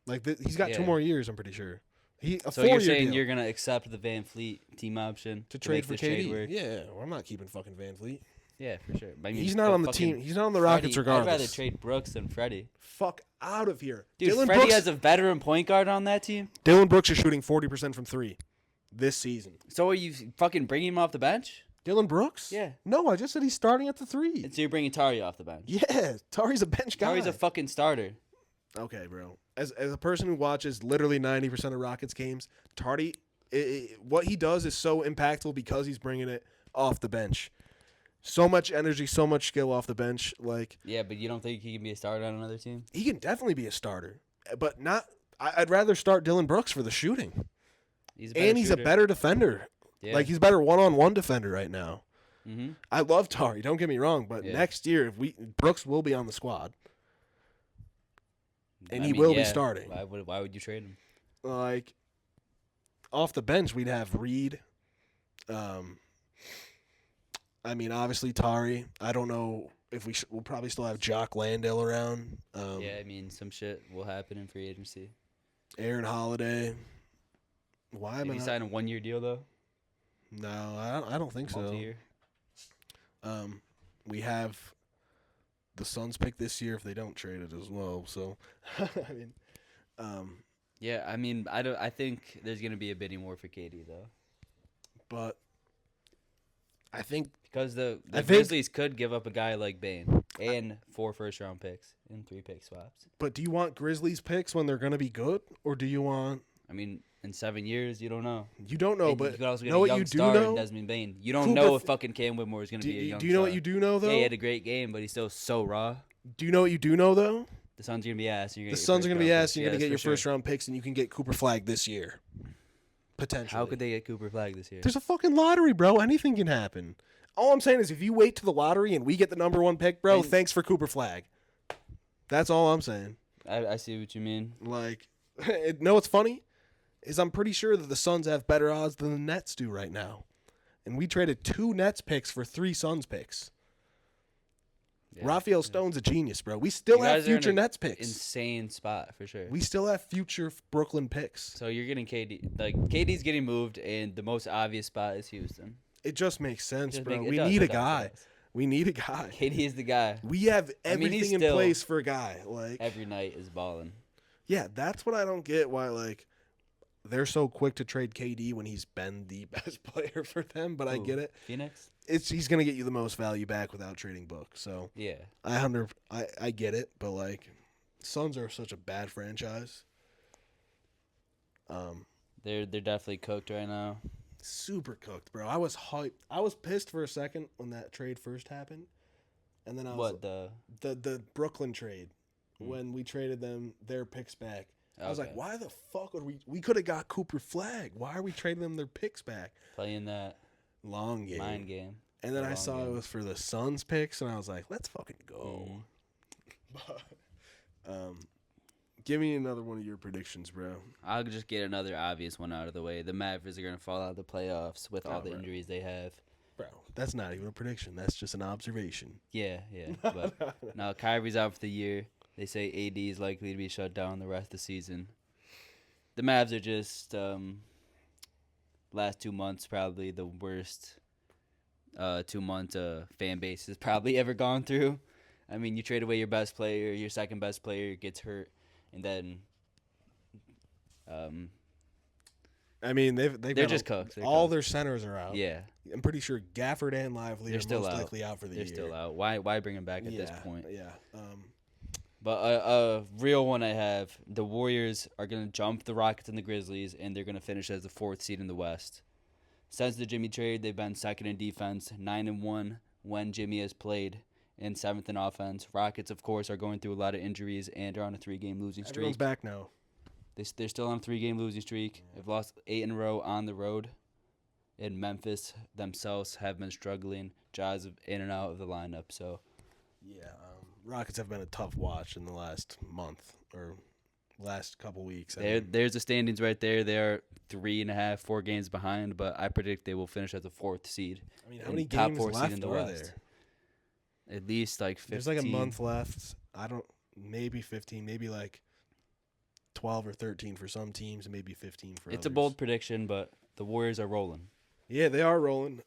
S1: Like he's got 2
S2: Yeah.
S1: more years. I'm pretty sure.
S2: So you're
S1: 4-year
S2: saying
S1: deal
S2: you're gonna accept the Van Fleet team option
S1: to trade
S2: make
S1: for
S2: this trade
S1: KD?
S2: work?
S1: Yeah, well, I'm not keeping fucking Van Fleet.
S2: Yeah, for sure. But I mean,
S1: He's not
S2: but
S1: on the
S2: fucking
S1: team. He's not on the Rockets
S2: Freddie,
S1: regardless.
S2: I'd rather trade Brooks than Freddie.
S1: Fuck out of here,
S2: Dude,
S1: Dylan
S2: Freddie
S1: Brooks.
S2: has a veteran point guard on that team.
S1: Dylan Brooks is shooting 40% from 3 this season.
S2: So are you fucking bringing him off the bench?
S1: Dylan Brooks?
S2: Yeah.
S1: No, I just said he's starting at the 3.
S2: And so you're bringing Tari off the bench.
S1: Yeah, Tari's a bench guy.
S2: Tari's a fucking starter.
S1: Okay, bro. As a person who watches literally 90% of Rockets games, Tardy, what he does is so impactful because he's bringing it off the bench. So much energy, so much skill off the bench. Like,
S2: Yeah, but you don't think he can be a starter on another team?
S1: he can definitely be a starter, but not. I'd rather start Dylan Brooks for the shooting,
S2: He's a better
S1: and he's
S2: shooter.
S1: a better defender.
S2: Yeah.
S1: Like, he's a better one-on-one defender right now.
S2: Mm-hmm.
S1: I love Tari. Don't get me wrong, but
S2: Yeah.
S1: next year, Brooks will be on the squad, and he will be starting.
S2: Why would you trade him?
S1: Like, off the bench, we'd have Reed. I mean, obviously Tari. I don't know if we'll probably still have Jock Landale around.
S2: Yeah, I mean, some shit will happen in free agency.
S1: Aaron Holiday. Why am
S2: Did
S1: I
S2: he
S1: not?
S2: sign a 1-year deal though?
S1: No, I don't think so.
S2: Multi-year.
S1: We have the Suns pick this year if they don't trade it as well. So, I mean,
S2: Yeah, I mean, I think there's gonna be a bidding war for KD though,
S1: but I think
S2: because the
S1: I think-
S2: Grizzlies could give up a guy like Bane and 4 first-round picks and 3 pick swaps.
S1: But do you want Grizzlies picks when they're going to be good, or do you want?
S2: I mean, in 7 years, you don't know.
S1: You don't know,
S2: And
S1: but
S2: you could also get
S1: know
S2: a
S1: what
S2: young
S1: you do
S2: star
S1: know?
S2: in Desmond Bane. You don't
S1: Cooper
S2: know
S1: F-
S2: if fucking Cam Whitmore is gonna be a young
S1: Do you know
S2: star.
S1: what you do know though?
S2: Yeah, he had a great game, but he's still so raw.
S1: Do you know what you do know though?
S2: The Suns are gonna be asked.
S1: The Suns are going to be asked. You're going to get your first round picks, and you can get Cooper Flag this year, potentially.
S2: How could they get Cooper Flag this year?
S1: There's a fucking lottery, bro. Anything can happen. All I'm saying is, if you wait to the lottery and we get the number 1 pick, bro,
S2: And-
S1: thanks for Cooper Flag. That's all I'm saying.
S2: I see what you mean.
S1: Like, know what's funny is I'm pretty sure that the Suns have better odds than the Nets do right now, and we traded 2 Nets picks for 3 Suns picks.
S2: Yeah.
S1: Raphael Stone's a genius, bro. We still
S2: You
S1: have
S2: guys are in
S1: future
S2: a
S1: Nets picks.
S2: Insane spot for sure.
S1: We still have future Brooklyn picks.
S2: So you're getting KD. Like KD's getting moved, and the most obvious spot is Houston.
S1: It just makes sense,
S2: Just
S1: bro.
S2: make- it
S1: We
S2: does,
S1: need
S2: it
S1: a
S2: does,
S1: guy.
S2: it does.
S1: We need a guy.
S2: KD is the guy.
S1: We have
S2: I mean, he's
S1: everything in
S2: still-
S1: place for a guy. Like,
S2: Every night is balling.
S1: yeah, that's what I don't get. Why, like, they're so quick to trade KD when he's been the best player for them. But I
S2: Who?
S1: get it.
S2: Phoenix.
S1: He's gonna get you the most value back without trading Book. So
S2: Yeah.
S1: I get it. But like, Suns are such a bad franchise.
S2: They're definitely cooked right now.
S1: Super cooked, bro. I was hyped. I was pissed for a second when that trade first happened, and then I was
S2: What the?
S1: the Brooklyn trade when we traded them their picks back. I was like,
S2: Okay.
S1: why the fuck would we could have got Cooper Flag? Why are we trading them their picks back?
S2: Playing that
S1: Long game.
S2: mind game.
S1: And then
S2: The
S1: I
S2: long
S1: saw it
S2: game.
S1: was for the Suns picks, and I was like, let's fucking go. Give me another one of your predictions, bro.
S2: I'll just get another obvious one out of the way. The Mavericks are gonna fall out of the playoffs with all the
S1: bro.
S2: injuries they have.
S1: Bro, that's not even a prediction. That's just an observation.
S2: Yeah. But now Kyrie's out for the year. They say AD is likely to be shut down the rest of the season. The Mavs are just last 2 months probably the worst 2 month fan base has probably ever gone through. I mean, you trade away your best player, your second best player gets hurt, and then
S1: I mean, they're
S2: they're just cooked. They're
S1: all
S2: cooked.
S1: their centers are out.
S2: Yeah,
S1: I'm pretty sure Gafford and Lively
S2: They're
S1: are
S2: still
S1: most
S2: out.
S1: likely out for the
S2: they're
S1: year.
S2: still out. Why bring them back at this point?
S1: Yeah.
S2: But a real one I have, the Warriors are going to jump the Rockets and the Grizzlies, and they're going to finish as the 4th seed in the West. Since the Jimmy trade, they've been 2nd in defense, 9-1 when Jimmy has played, and 7th in offense. Rockets, of course, are going through a lot of injuries and are on a 3-game losing
S1: Everyone's
S2: streak.
S1: back now.
S2: They're still on a 3-game losing streak. They've lost 8 in a row on the road. And Memphis themselves have been struggling. Jaws in and out of the lineup, so...
S1: Yeah, Rockets have been a tough watch in the last month or last couple weeks.
S2: There's the standings right there. They're 3.5, 4 games behind, but I predict they will finish as the 4th seed.
S1: I mean, how many
S2: top
S1: games
S2: 4 seed
S1: left
S2: in the
S1: are
S2: West. at least like 15.
S1: There's like a month left. Maybe 15, maybe like 12 or 13 for some teams, and maybe 15 for
S2: It's
S1: others.
S2: a bold prediction, but the Warriors are rolling.
S1: Yeah, they are rolling.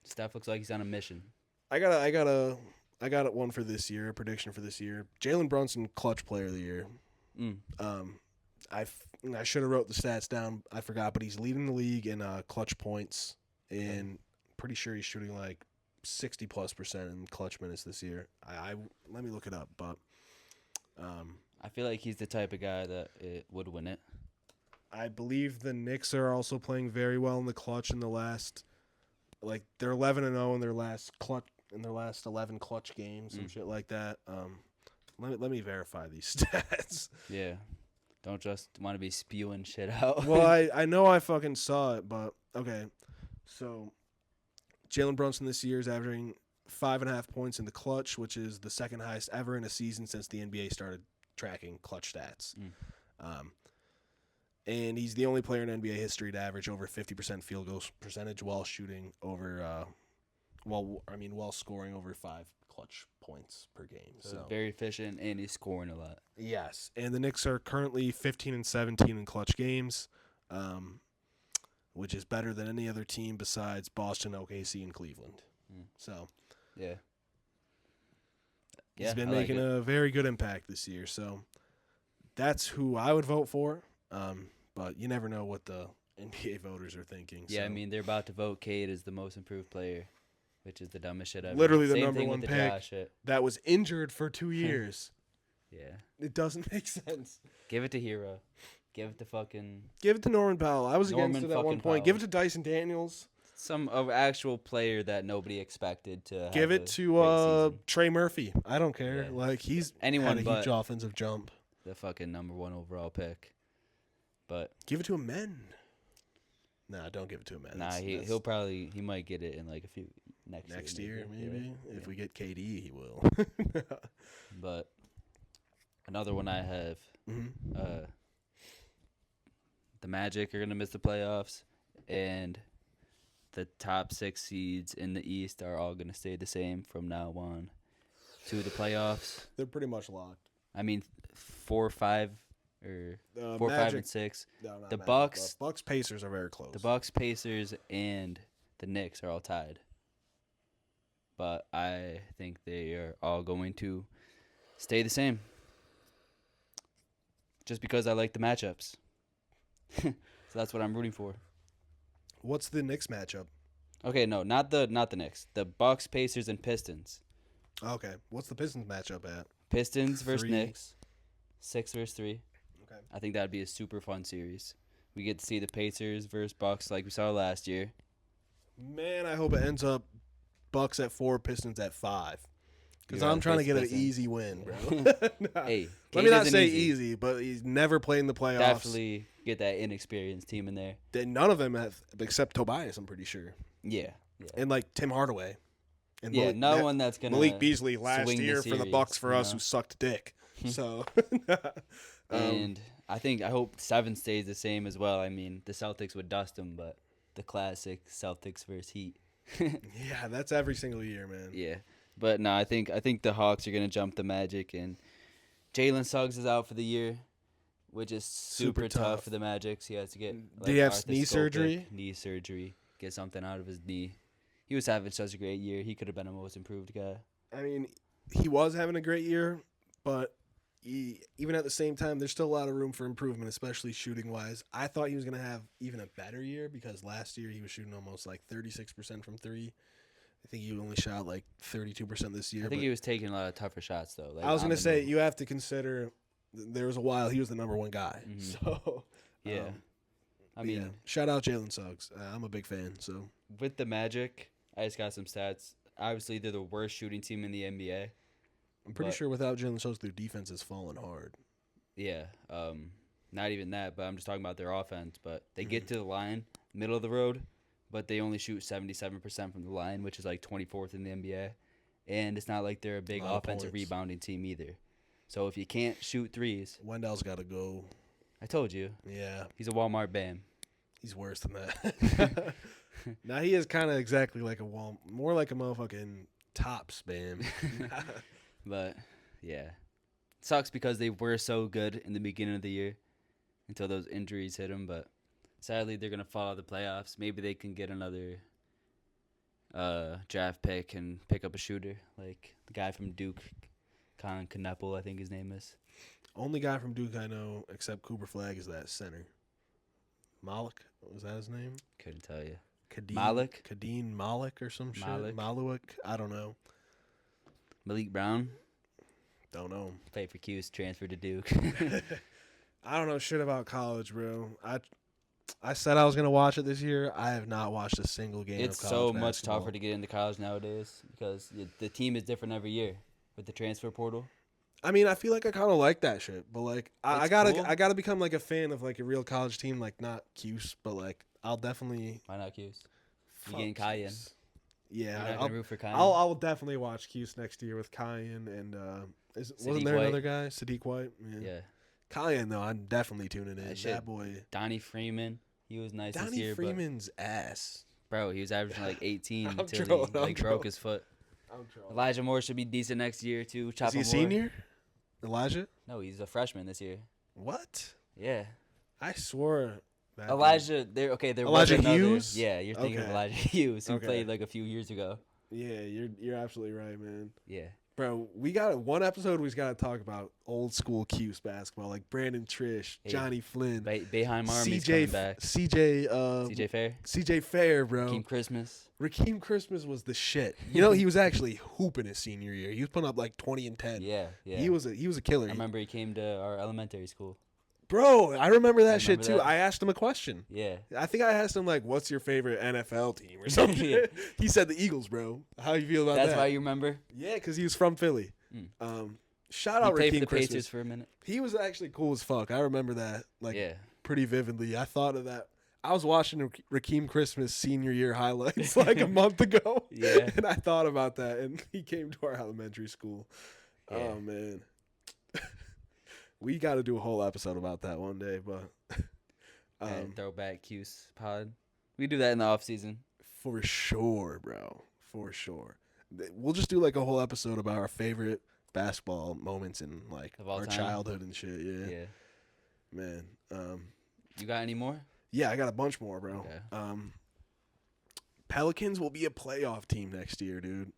S2: Steph looks like he's on a mission.
S1: I got one for this year, a prediction for this year. Jalen Brunson, clutch player of the year. I should have wrote the stats down. I forgot, but he's leading the league in clutch points, and pretty sure he's shooting like 60+% in clutch minutes this year. I let me look it up, but
S2: I feel like he's the type of guy that would win it.
S1: I believe the Knicks are also playing very well in the clutch in the last, like they're 11-0 in their last 11 clutch games, some shit like that. Let me verify these stats.
S2: Yeah. Don't just want to be spewing shit out.
S1: Well, I know I fucking saw it, but okay. So Jalen Brunson this year is averaging 5.5 points in the clutch, which is the second highest ever in a season since the NBA started tracking clutch stats. And he's the only player in NBA history to average over 50% field goal percentage while shooting over, while scoring over 5 clutch points per game. So
S2: very efficient, and he's scoring a lot.
S1: Yes, and the Knicks are currently 15-17 in clutch games, which is better than any other team besides Boston, OKC, and Cleveland. So
S2: yeah,
S1: he's been making a very good impact this year. So that's who I would vote for. But you never know what the NBA voters are thinking.
S2: Yeah,
S1: so.
S2: I mean, they're about to vote Cade as the most improved player, which is the dumbest shit ever.
S1: Literally the
S2: Same
S1: number
S2: thing
S1: one
S2: with the
S1: pick
S2: Josh shit.
S1: that was injured for 2 years.
S2: Yeah.
S1: It doesn't make sense.
S2: Give it to Hero. Give it to fucking...
S1: Give it to Norman Powell. I was
S2: Norman
S1: against it at one
S2: fucking
S1: point.
S2: Powell.
S1: Give it to Dyson Daniels.
S2: Some actual player that nobody expected to
S1: Give
S2: have
S1: it
S2: a
S1: to
S2: great season.
S1: Trey Murphy. I don't care.
S2: Yeah.
S1: Like, he's
S2: Anyone
S1: had a
S2: but
S1: huge offensive jump.
S2: the fucking number 1 overall pick. But
S1: Give it to a men. Nah, don't give it to a man.
S2: nah, he might get it in like a few
S1: next
S2: year,
S1: year, maybe.
S2: Yeah.
S1: If we get KD, he will.
S2: But another one I have, the Magic are gonna miss the playoffs, and the top 6 seeds in the East are all gonna stay the same from now on to the playoffs.
S1: They're pretty much locked.
S2: I mean, 4, 5, or 4, 5,
S1: Magic,
S2: and 6.
S1: No, not
S2: The
S1: Magic,
S2: Bucks-
S1: but Bucks Pacers are very close.
S2: The Bucks, Pacers, and the Knicks are all tied. But I think they are all going to stay the same. Just because I like the matchups. So that's what I'm rooting for.
S1: What's the Knicks matchup?
S2: Okay, no, not the Knicks. The Bucks, Pacers, and Pistons.
S1: Okay. What's the Pistons matchup at?
S2: Pistons versus
S1: 3.
S2: Knicks. 6 versus 3.
S1: Okay.
S2: I think that'd be a super fun series. We get to see the Pacers versus Bucks like we saw last year.
S1: Man, I hope it ends up Bucks at 4, Pistons at 5. Because
S2: You're
S1: I'm
S2: right,
S1: trying to get an
S2: Pistons.
S1: easy win, bro. Nah.
S2: Hey,
S1: Let
S2: Cade
S1: me not
S2: isn't
S1: say easy, but he's never played in the playoffs.
S2: Definitely get that inexperienced team in there.
S1: None of them have, except Tobias, I'm pretty sure.
S2: Yeah.
S1: And like Tim Hardaway. And
S2: Yeah, no one that's gonna
S1: Malik Beasley last
S2: swing the
S1: year for the
S2: series,
S1: Bucks for
S2: you
S1: us
S2: know?
S1: who sucked dick. So
S2: And I hope 7 stays the same as well. I mean, the Celtics would dust them, but the classic Celtics versus Heat.
S1: yeah, that's every single year, man.
S2: Yeah, but no, I think the Hawks are gonna jump the Magic, and Jalen Suggs is out for the year, which is super tough
S1: tough.
S2: for the Magic. So he has to get
S1: Did he have knee surgery?
S2: Knee surgery. Get something out of his knee. He was having such a great year. He could have been a most improved guy.
S1: I mean, he was having a great year, but even at the same time, there's still a lot of room for improvement, especially shooting-wise. I thought he was going to have even a better year because last year he was shooting almost like 36% from 3. I think he only shot like 32% this year.
S2: I think he was taking a lot of tougher shots, though. Like
S1: I was
S2: on
S1: going to
S2: the
S1: say,
S2: move.
S1: you have to consider there was a while he was the number 1 guy. So,
S2: Yeah. I mean,
S1: yeah. Shout out Jalen Suggs. I'm a big fan. So
S2: with the Magic, I just got some stats. Obviously, they're the worst shooting team in the NBA.
S1: I'm pretty
S2: But-
S1: sure without Jalen Suggs, their defense has fallen hard.
S2: Yeah. Not even that, but I'm just talking about their offense. But they get to the line, middle of the road, but they only shoot 77% from the line, which is like 24th in the NBA. And it's not like they're a big
S1: A lot of
S2: offensive
S1: points.
S2: rebounding team either. So if you can't shoot threes,
S1: Wendell's got to go.
S2: I told you,
S1: Yeah,
S2: he's a Walmart Bam.
S1: he's worse than that. Now he is kind of exactly like more like a motherfucking Tops, man.
S2: But yeah, sucks because they were so good in the beginning of the year until those injuries hit them. But sadly, they're gonna fall out of the playoffs. Maybe they can get another draft pick and pick up a shooter like the guy from Duke, Colin Kneppel, I think his name is.
S1: Only guy from Duke I know, except Cooper Flag, is that center. Malik, was that his name?
S2: Couldn't tell you.
S1: Kadeen Malik or some shit. Maluk, I don't know.
S2: Malik Brown.
S1: Don't know.
S2: Played for Cuse, transferred to Duke.
S1: I don't know shit about college, bro. I said I was gonna watch it this year. I have not watched a single game.
S2: It's
S1: of college
S2: so
S1: basketball.
S2: much tougher to get into college nowadays because the team is different every year with the transfer portal.
S1: I mean, I feel like I kind of like that shit, but like I gotta
S2: cool.
S1: I gotta become like a fan of like a real college team, like not Cuse, but like I'll definitely.
S2: Why not Cuse? You getting Cayenne?
S1: Yeah,
S2: You're not gonna root for Cayenne?
S1: I'll definitely watch Cuse next year with Cayenne and wasn't there
S2: White.
S1: another guy, Sadiq White?
S2: Yeah.
S1: Cayenne though, I'm definitely tuning in. That boy,
S2: Donnie Freeman, he was nice this
S1: Donnie
S2: year.
S1: Freeman's ass.
S2: Bro, he was averaging like 18
S1: I'm
S2: until
S1: trolling,
S2: he broke his foot.
S1: I'm trolling.
S2: Elijah Moore should be decent next year too.
S1: Is he a senior? Elijah?
S2: No, he's a freshman this year.
S1: What?
S2: Yeah.
S1: I swore.
S2: Elijah, there
S1: Elijah
S2: was another.
S1: Hughes?
S2: Yeah, you're thinking of
S1: Okay.
S2: Elijah Hughes, who
S1: Okay.
S2: played like a few years ago.
S1: Yeah, you're absolutely right, man.
S2: Yeah.
S1: Bro, we got one episode. We got to talk about old school Cuse basketball, like Brandon Trish,
S2: Hey,
S1: Johnny Flynn,
S2: Boeheim Army's coming back.
S1: CJ
S2: Fair.
S1: CJ Fair, bro.
S2: Rakeem Christmas.
S1: Rakeem Christmas was the shit. You know, he was actually hooping his senior year. He was putting up like 20 and 10.
S2: Yeah.
S1: He was a killer.
S2: I remember he came to our elementary school.
S1: Bro, I remember that shit too.
S2: that.
S1: I asked him a question.
S2: Yeah.
S1: I think I asked him like, "What's your favorite NFL team?" or something.
S2: Yeah.
S1: He said the Eagles, bro. How you feel about that?
S2: That's why you remember?
S1: Yeah, because he was from Philly. Shout
S2: He
S1: out
S2: played for
S1: Rakeem
S2: the
S1: Christmas.
S2: Pacers for a minute.
S1: He was actually cool as fuck. I remember that
S2: Yeah.
S1: pretty vividly. I thought of that. I was watching Rakeem Christmas senior year highlights like a month ago.
S2: Yeah.
S1: And I thought about that, and he came to our elementary school.
S2: Yeah.
S1: Oh, man. We got to do a whole episode about that one day, but
S2: And throwback Cuse pod. We do that in the off season.
S1: for sure, bro. For sure. We'll just do like a whole episode about our favorite basketball moments in like
S2: Of all
S1: our
S2: time?
S1: childhood and shit. Yeah.
S2: Yeah.
S1: Man.
S2: You got any more?
S1: Yeah, I got a bunch more, bro.
S2: Okay.
S1: Pelicans will be a playoff team next year, dude.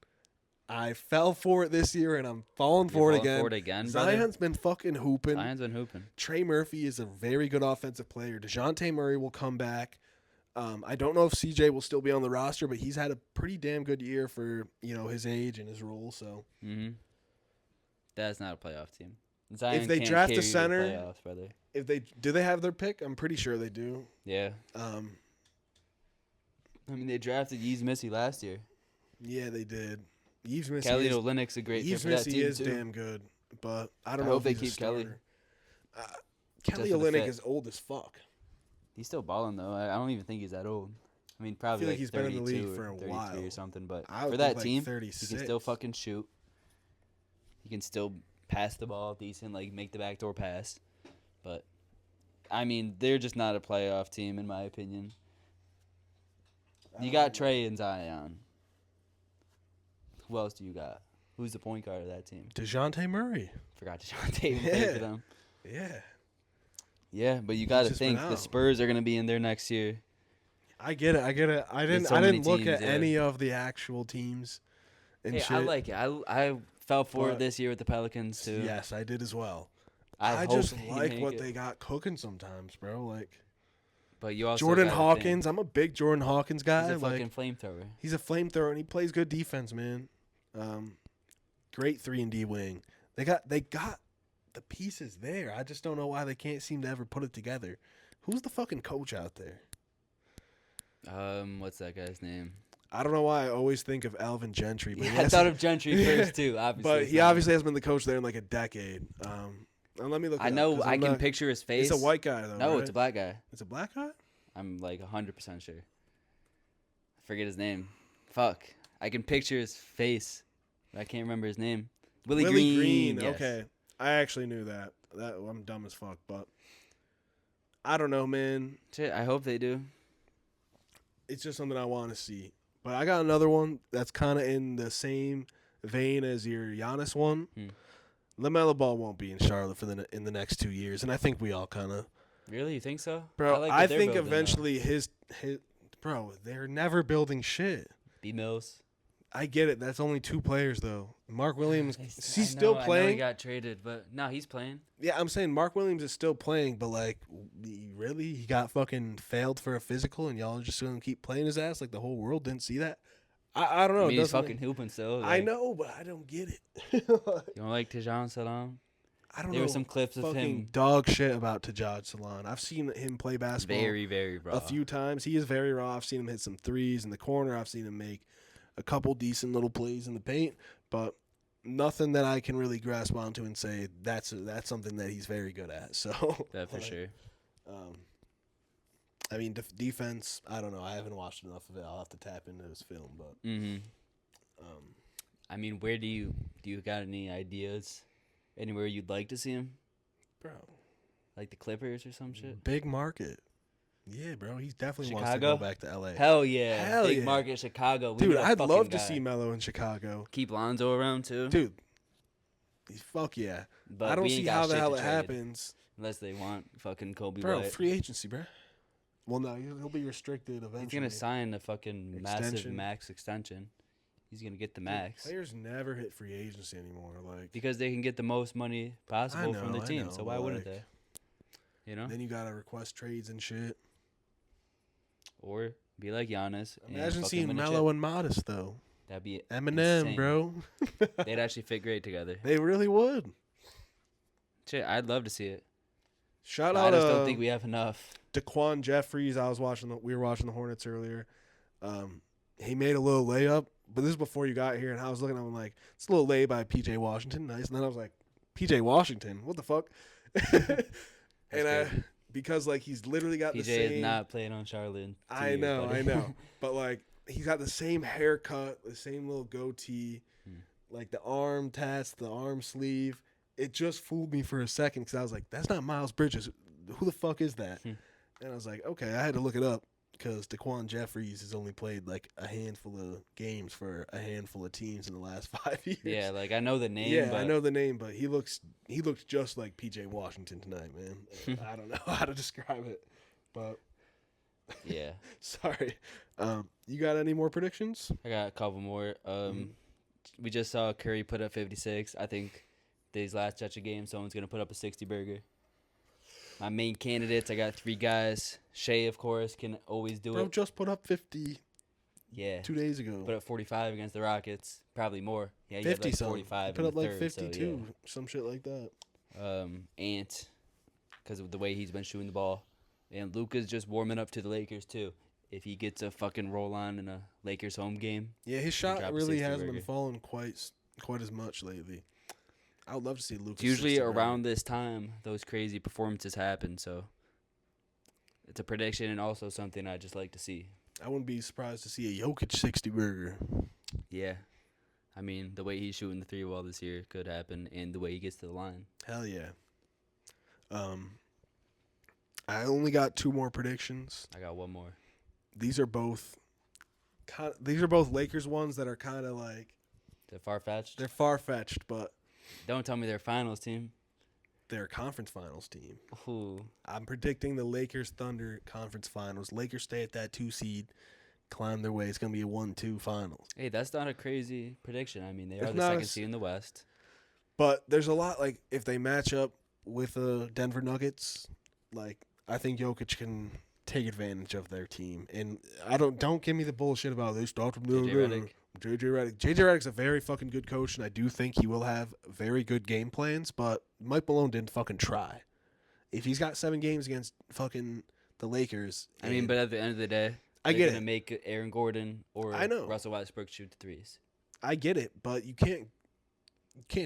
S1: I fell for it this year, and I'm falling
S2: You're
S1: for it
S2: falling
S1: again.
S2: for it again, brother?
S1: Zion's been fucking hooping.
S2: Zion's been hooping.
S1: Trey Murphy is a very good offensive player. DeJounte Murray will come back. I don't know if CJ will still be on the roster, but he's had a pretty damn good year for his age and his role. So
S2: That's not a playoff team. Zion
S1: if they
S2: can't
S1: draft
S2: carry
S1: a
S2: you to
S1: center,
S2: playoffs, brother.
S1: do they have their pick? I'm pretty sure they do.
S2: Yeah. I mean, they drafted Yeezy Missy last year.
S1: Yeah, they did. Yves Missy
S2: Kelly Olynyk's a great fit
S1: Yves
S2: for that
S1: Missy
S2: team
S1: is
S2: too.
S1: damn good, but I don't
S2: I
S1: know
S2: hope
S1: if
S2: they
S1: he's a
S2: keep Kelly.
S1: starter. Kelly
S2: Just for the
S1: Olynyk
S2: fit.
S1: is old as fuck.
S2: He's still balling though. I don't even think he's that old. I mean, probably
S1: feel like
S2: like
S1: he's been in the
S2: 32
S1: league for a
S2: 32
S1: while.
S2: or something. But
S1: I would
S2: for
S1: think
S2: that
S1: like
S2: team,
S1: 36.
S2: he can still fucking shoot. He can still pass the ball decent, like make the backdoor pass. But I mean, they're just not a playoff team in my opinion. You got Trey and Zion. Who else do you got? Who's the point guard of that team?
S1: DeJounte Murray.
S2: Forgot DeJounte even played for them.
S1: Yeah.
S2: Yeah, but you got to
S1: just been
S2: think the
S1: out.
S2: Spurs are going to be in there next year.
S1: I get it. I didn't
S2: so many
S1: look
S2: teams,
S1: at
S2: yeah.
S1: any of the actual teams and
S2: Hey,
S1: shit.
S2: I like it. I fell for
S1: But-
S2: it this year with the Pelicans too.
S1: Yes, I did as well.
S2: I
S1: I
S2: hope
S1: just
S2: they
S1: like
S2: make
S1: what
S2: it.
S1: they got cooking sometimes, bro. Like
S2: But you also
S1: Jordan
S2: gotta
S1: Hawkins. I'm a big Jordan Hawkins
S2: think
S1: guy.
S2: he's a fucking
S1: Like
S2: flamethrower.
S1: he's a flamethrower and he plays good defense, man. Great 3-and-D wing. They got the pieces there. I just don't know why they can't seem to ever put it together. Who's the fucking coach out there?
S2: What's that guy's name?
S1: I don't know why I always think of Alvin Gentry, but
S2: Yeah,
S1: he
S2: I
S1: has-
S2: thought of Gentry first too. Obviously,
S1: but
S2: it's
S1: he
S2: not
S1: obviously hasn't been the coach there in like a decade. And let me look.
S2: him. I
S1: it up,
S2: know.
S1: 'cause
S2: I
S1: I'm
S2: can
S1: not-
S2: picture his face.
S1: It's a white guy though.
S2: No,
S1: right?
S2: it's a black guy.
S1: It's a black guy.
S2: I'm like 100% sure. I forget his name. Fuck. I can picture his face, but I can't remember his name. Willie Green. Yes.
S1: Okay, I actually knew that. I'm dumb as fuck, but I don't know, man.
S2: Shit, I hope they do.
S1: It's just something I want to see. But I got another one that's kind of in the same vein as your Giannis one. LaMelo Ball won't be in Charlotte in the next 2 years, and I think we all kind of.
S2: Really, you think so?
S1: Bro,
S2: like
S1: I
S2: what they're
S1: think
S2: building,
S1: eventually his bro, they're never building shit.
S2: B Mills.
S1: I get it. That's only 2 players though. Mark Williams, he's
S2: I
S1: still
S2: know
S1: playing.
S2: he got traded, but no, he's playing.
S1: Yeah, I'm saying Mark Williams is still playing, but like, really, he got fucking failed for a physical, and y'all are just gonna keep playing his ass like the whole world didn't see that. I don't know.
S2: I mean, he's
S1: doesn't
S2: fucking hooping still.
S1: I
S2: like-
S1: know, but I don't get it.
S2: You don't like Tajon Salam?
S1: I don't know.
S2: There were some clips of
S1: fucking
S2: him.
S1: dog shit about Tajad Salon. I've seen him play basketball
S2: Very, very raw.
S1: a few times. He is very raw. I've seen him hit some threes in the corner. I've seen him make a couple decent little plays in the paint, but nothing that I can really grasp onto and say that's something that he's very good at. So
S2: That for sure.
S1: I mean, defense. I don't know. I haven't watched enough of it. I'll have to tap into his film, but
S2: I mean, where do you got any ideas? Anywhere you'd like to see him?
S1: bro,
S2: Like the Clippers or some shit?
S1: big market. Yeah, bro, he definitely wants to
S2: Chicago?
S1: go back to LA.
S2: Hell yeah.
S1: Hell
S2: Big
S1: yeah.
S2: market Chicago. We
S1: Dude,
S2: need a
S1: I'd
S2: fucking
S1: love to
S2: guy.
S1: see Melo in Chicago.
S2: Keep Lonzo around too.
S1: Dude, fuck yeah.
S2: But
S1: I don't
S2: we
S1: see
S2: ain't got
S1: how the
S2: shit
S1: hell
S2: to
S1: it
S2: trade
S1: happens.
S2: Unless they want fucking Kobe
S1: Bro,
S2: White.
S1: free agency, bro. Well, no, he'll be restricted eventually.
S2: He's going to sign a fucking massive
S1: Extension.
S2: max extension. He's going to get the max.
S1: Players never hit free agency anymore. Like,
S2: Because they can get the most money possible from the
S1: I
S2: team.
S1: know,
S2: So why
S1: but,
S2: wouldn't
S1: like,
S2: they? You know?
S1: then you gotta request trades and shit.
S2: Or be like Giannis. and
S1: Imagine
S2: fucking
S1: seeing
S2: win a
S1: Melo
S2: chip.
S1: and Modest though.
S2: That'd be
S1: Eminem,
S2: insane.
S1: bro.
S2: They'd actually fit great together.
S1: They really would.
S2: Shit, I'd love to see it.
S1: Shout
S2: But I
S1: out
S2: just don't think we have enough.
S1: Daquan Jeffries. We were watching the Hornets earlier. He made a little layup, but this is before you got here, and I was looking at him like, it's a little lay by PJ Washington. Nice. And then I was like, PJ Washington? What the fuck? And because like he's literally got
S2: PJ
S1: the same.
S2: is not playing on Charlotte. In 2
S1: I
S2: years,
S1: know,
S2: buddy.
S1: I know. But like he's got the same haircut, the same little goatee, like the arm tats, the arm sleeve. It just fooled me for a second because I was like, that's not Miles Bridges. Who the fuck is that? And I was like, okay, I had to look it up because Daquan Jeffries has only played like a handful of games for a handful of teams in the last 5 years.
S2: Yeah, like I know the name.
S1: Yeah,
S2: but
S1: I know the name, but he looks just like PJ Washington tonight, man. I don't know how to describe it, but
S2: Yeah,
S1: sorry. You got any more predictions?
S2: I got a couple more. We just saw Curry put up 56. I think these last stretch of games, someone's gonna put up a 60 burger. My main candidates, I got 3 guys. Shea, of course, can always do
S1: Bro
S2: it.
S1: just put up 50
S2: Yeah,
S1: 2 days ago.
S2: put up 45 against the Rockets. Probably more. Yeah, he
S1: 50
S2: had like
S1: something.
S2: 45.
S1: He put
S2: in
S1: up
S2: the
S1: like
S2: third,
S1: 52,
S2: So,
S1: some shit like that.
S2: yeah. Ant, because of the way he's been shooting the ball, and Luka's just warming up to the Lakers too. If he gets a fucking roll on in a Lakers home game,
S1: Yeah, his
S2: drop
S1: shot
S2: a
S1: really
S2: 60
S1: hasn't
S2: burger.
S1: been falling quite as much lately. I would love to see Lucas.
S2: it's usually around this time those crazy performances happen. So it's a prediction and also something I just like to see.
S1: I wouldn't be surprised to see a Jokic 60 burger.
S2: Yeah, I mean the way he's shooting the 3-ball this year could happen, and the way he gets to the line.
S1: Hell yeah. I only got 2 more predictions.
S2: I got one more.
S1: These are both Lakers ones that are kind of like
S2: Is it far fetched?
S1: they're far fetched, but
S2: Don't tell me they're finals team.
S1: they're a conference finals team.
S2: Ooh.
S1: I'm predicting the Lakers Thunder conference finals. Lakers stay at that 2 seed, climb their way. It's gonna be a 1-2 finals.
S2: Hey, that's not a crazy prediction. I mean, they
S1: It's
S2: are the
S1: not
S2: second
S1: a s-
S2: seed in the West.
S1: But there's a lot like if they match up with the Denver Nuggets, like I think Jokic can take advantage of their team. And don't give me the bullshit about they start from
S2: JJ Redick.
S1: JJ Redick. JJ Redick's a very fucking good coach, and I do think he will have very good game plans. But Mike Malone didn't fucking try. If he's got 7 games against fucking the Lakers,
S2: I mean, but at the end of the day,
S1: I
S2: they're
S1: get
S2: gonna
S1: it.
S2: make Aaron Gordon or
S1: I know.
S2: Russell Westbrook shoot the threes.
S1: I get it. But you can't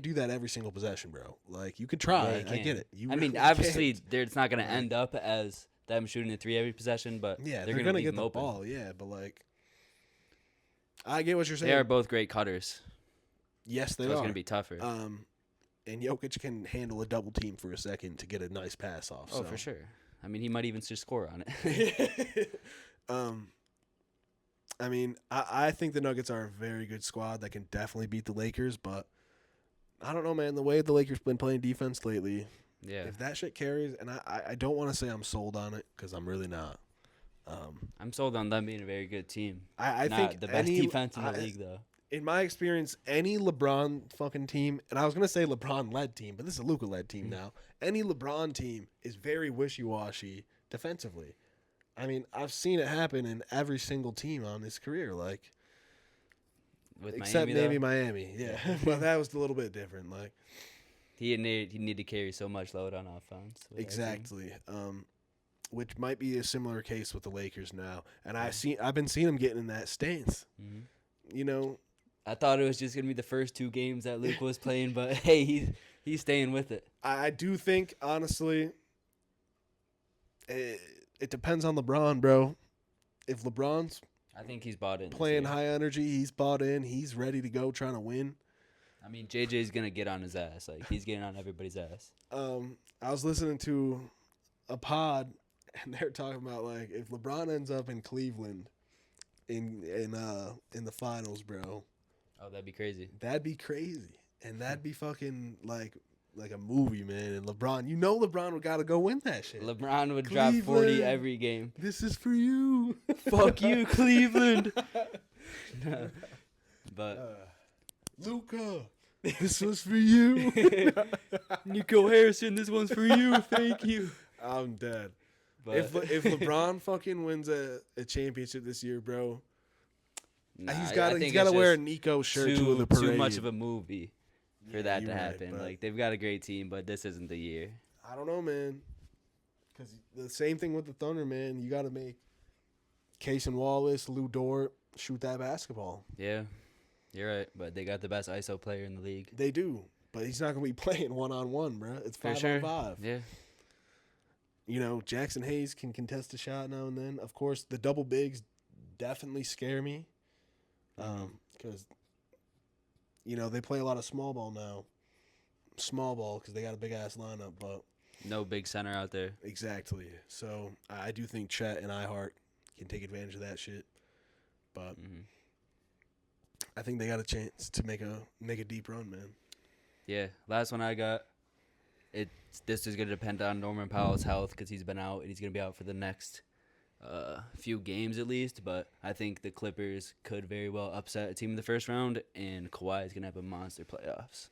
S1: do that every single possession, bro. Like you could try.
S2: Yeah, you
S1: I
S2: can.
S1: get it. You
S2: I mean,
S1: really
S2: obviously,
S1: can't.
S2: it's not gonna end up as them shooting the 3 every possession, but
S1: Yeah,
S2: they're
S1: gonna
S2: gonna
S1: get
S2: leave
S1: the
S2: them open.
S1: ball. Yeah, but like, I get what you're saying.
S2: They are both great cutters.
S1: Yes, they
S2: So
S1: are.
S2: it's gonna be tougher.
S1: And Jokic can handle a double team for a second to get a nice pass off.
S2: Oh,
S1: so.
S2: for sure. I mean, he might even just score on it.
S1: I mean, I think the Nuggets are a very good squad that can definitely beat the Lakers, but I don't know, man. The way the Lakers been playing defense lately,
S2: Yeah,
S1: if that shit carries, and I don't want to say I'm sold on it because I'm really not.
S2: I'm sold on them being a very good team.
S1: I
S2: Not
S1: think
S2: the best
S1: any
S2: defense in the league, though.
S1: in my experience, any LeBron fucking team, and I was gonna say LeBron led team, but this is a Luka led team now. Any LeBron team is very wishy washy defensively. I mean, I've seen it happen in every single team on his career, like
S2: With
S1: except
S2: Miami,
S1: maybe
S2: though,
S1: Miami, yeah. But that was a little bit different, like
S2: he need to carry so much load on offense. with that team.
S1: exactly. Which might be a similar case with the Lakers now, and I've been seeing them getting in that stance.
S2: Mhm.
S1: You know,
S2: I thought it was just gonna be the first 2 games that Luke was playing, but hey, he's staying with it.
S1: I do think honestly, it depends on LeBron, bro. If LeBron's
S2: I think he's bought in. this
S1: playing
S2: year.
S1: high energy, he's bought in, he's ready to go, trying to win.
S2: I mean, JJ's gonna get on his ass. Like he's getting on everybody's ass.
S1: I was listening to a pod, and they're talking about like if LeBron ends up in Cleveland in the finals, bro,
S2: Oh, that'd be crazy.
S1: that'd be crazy, and that'd be fucking like a movie, man. And LeBron would gotta go win that shit.
S2: LeBron would drop 40
S1: Cleveland.
S2: every game.
S1: This is for you.
S2: Fuck you, Cleveland. But
S1: Luka, this was for you.
S2: Nico Harrison, this one's for you. Thank you.
S1: I'm dead.
S2: But
S1: If LeBron fucking wins a championship this year, bro,
S2: nah,
S1: he's
S2: I
S1: got
S2: think
S1: to
S2: it's
S1: wear a
S2: just
S1: Nico shirt
S2: too,
S1: to the parade.
S2: too much of a movie for
S1: Yeah,
S2: that to
S1: you're right,
S2: happen.
S1: but
S2: Like they've got a great team, but this isn't the year.
S1: I don't know, man. Because the same thing with the Thunder, man. You got to make Case and Wallace, Lou Dort shoot that basketball.
S2: Yeah, you're right. But they got the best ISO player in the league.
S1: They do, but he's not going to be playing 1-on-1, bro. It's
S2: For
S1: 5-on-5.
S2: Yeah.
S1: You know, Jackson Hayes can contest a shot now and then. Of course, the double bigs definitely scare me. Because, you know, they play a lot of small ball now. Small ball because they got a big-ass lineup, but
S2: No big center out there.
S1: exactly. So, I do think Chet and iHeart can take advantage of that shit. But I think they got a chance to make a deep run, man.
S2: Yeah. Last one I got. This is gonna depend on Norman Powell's health because he's been out and he's gonna be out for the next few games at least. But I think the Clippers could very well upset a team in the first round, and Kawhi is gonna have a monster playoffs.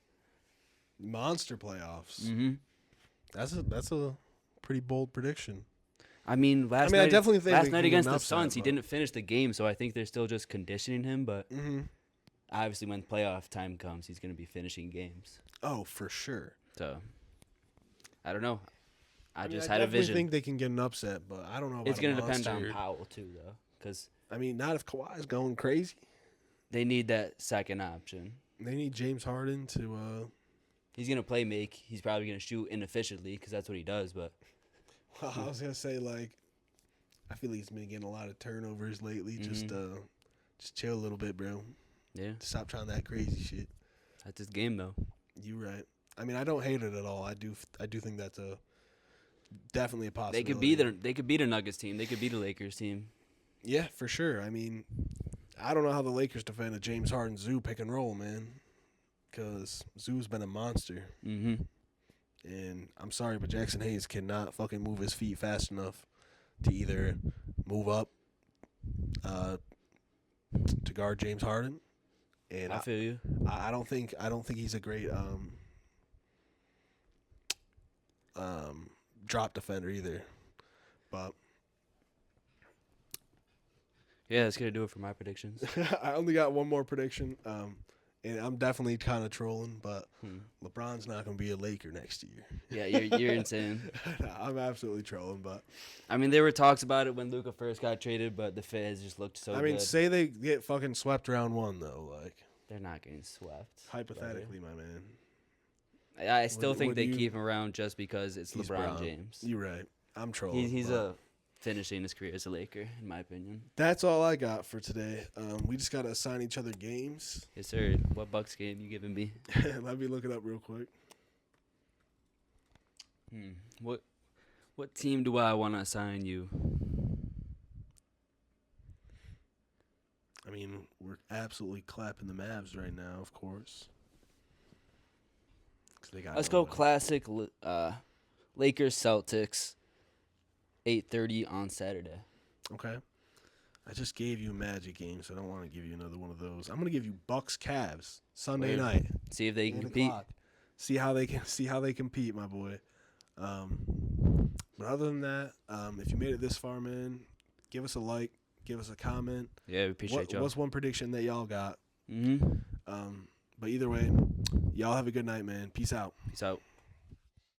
S1: Monster playoffs.
S2: Mm-hmm.
S1: That's a pretty bold prediction.
S2: I mean,
S1: I definitely think
S2: last
S1: they
S2: night
S1: can
S2: against
S1: get
S2: the
S1: an upset,
S2: Suns, he
S1: but-
S2: didn't finish the game, so I think they're still just conditioning him. But obviously, when playoff time comes, he's gonna be finishing games.
S1: Oh, for sure.
S2: So I don't know. I
S1: mean,
S2: just
S1: I
S2: had a
S1: definitely
S2: vision.
S1: think they can get an upset, but I don't know about
S2: It's going to
S1: a
S2: depend on
S1: monster.
S2: Powell, too, though, because
S1: I mean, not if Kawhi's going crazy.
S2: they need that second option.
S1: They need James Harden to
S2: He's going to play make. He's probably going to shoot inefficiently because that's what he does. But
S1: well, I was going to say, like, I feel like he's been getting a lot of turnovers lately. Just chill a little bit, bro.
S2: yeah,
S1: Stop trying that crazy shit.
S2: that's his game, though.
S1: You right. I mean, I don't hate it at all. I do think that's definitely a possibility.
S2: They could beat a Nuggets team. They could beat a Lakers team.
S1: Yeah, for sure. I mean, I don't know how the Lakers defend a James Harden Zoo pick and roll, man. Because Zoo's been a monster.
S2: Mm-hmm.
S1: And I'm sorry, but Jackson Hayes cannot fucking move his feet fast enough to either move up to guard James Harden. And
S2: I feel you.
S1: I don't think he's a great drop defender either. But
S2: Yeah, that's going to do it for my predictions.
S1: I only got one more prediction. And I'm definitely kind of trolling, but LeBron's not going to be a Laker next year.
S2: Yeah, you're insane.
S1: I'm absolutely trolling, but
S2: I mean, there were talks about it when Luka first got traded, but the fit has just looked so
S1: I mean,
S2: good.
S1: say they get fucking swept round one though, like
S2: They're not getting swept.
S1: hypothetically, my man.
S2: I still think
S1: would
S2: they
S1: you-
S2: keep him around just because it's
S1: He's
S2: LeBron
S1: Brown.
S2: James.
S1: You're right. I'm trolling.
S2: He's
S1: but
S2: finishing his career as a Laker, in my opinion.
S1: That's all I got for today. We just gotta assign each other games.
S2: Yes, sir. What Bucks game you giving me?
S1: Let me look it up real quick.
S2: What team do I want to assign you?
S1: absolutely clapping the Mavs right now, of course. 'Cause they got
S2: Let's go
S1: nobody.
S2: classic Lakers Celtics 8:30 on Saturday.
S1: Okay. I just gave you a Magic game, so I don't want to give you another one of those. I'm gonna give you Bucks Cavs Sunday
S2: Word.
S1: night,
S2: See if they can
S1: 8
S2: compete.
S1: o'clock. See how they compete, my boy. But other than that, if you made it this far, man, give us a like, give us a comment.
S2: Yeah, we appreciate y'all.
S1: What's one prediction that y'all got?
S2: Mm-hmm.
S1: But either way, y'all have a good night, man. Peace out.
S2: Peace out.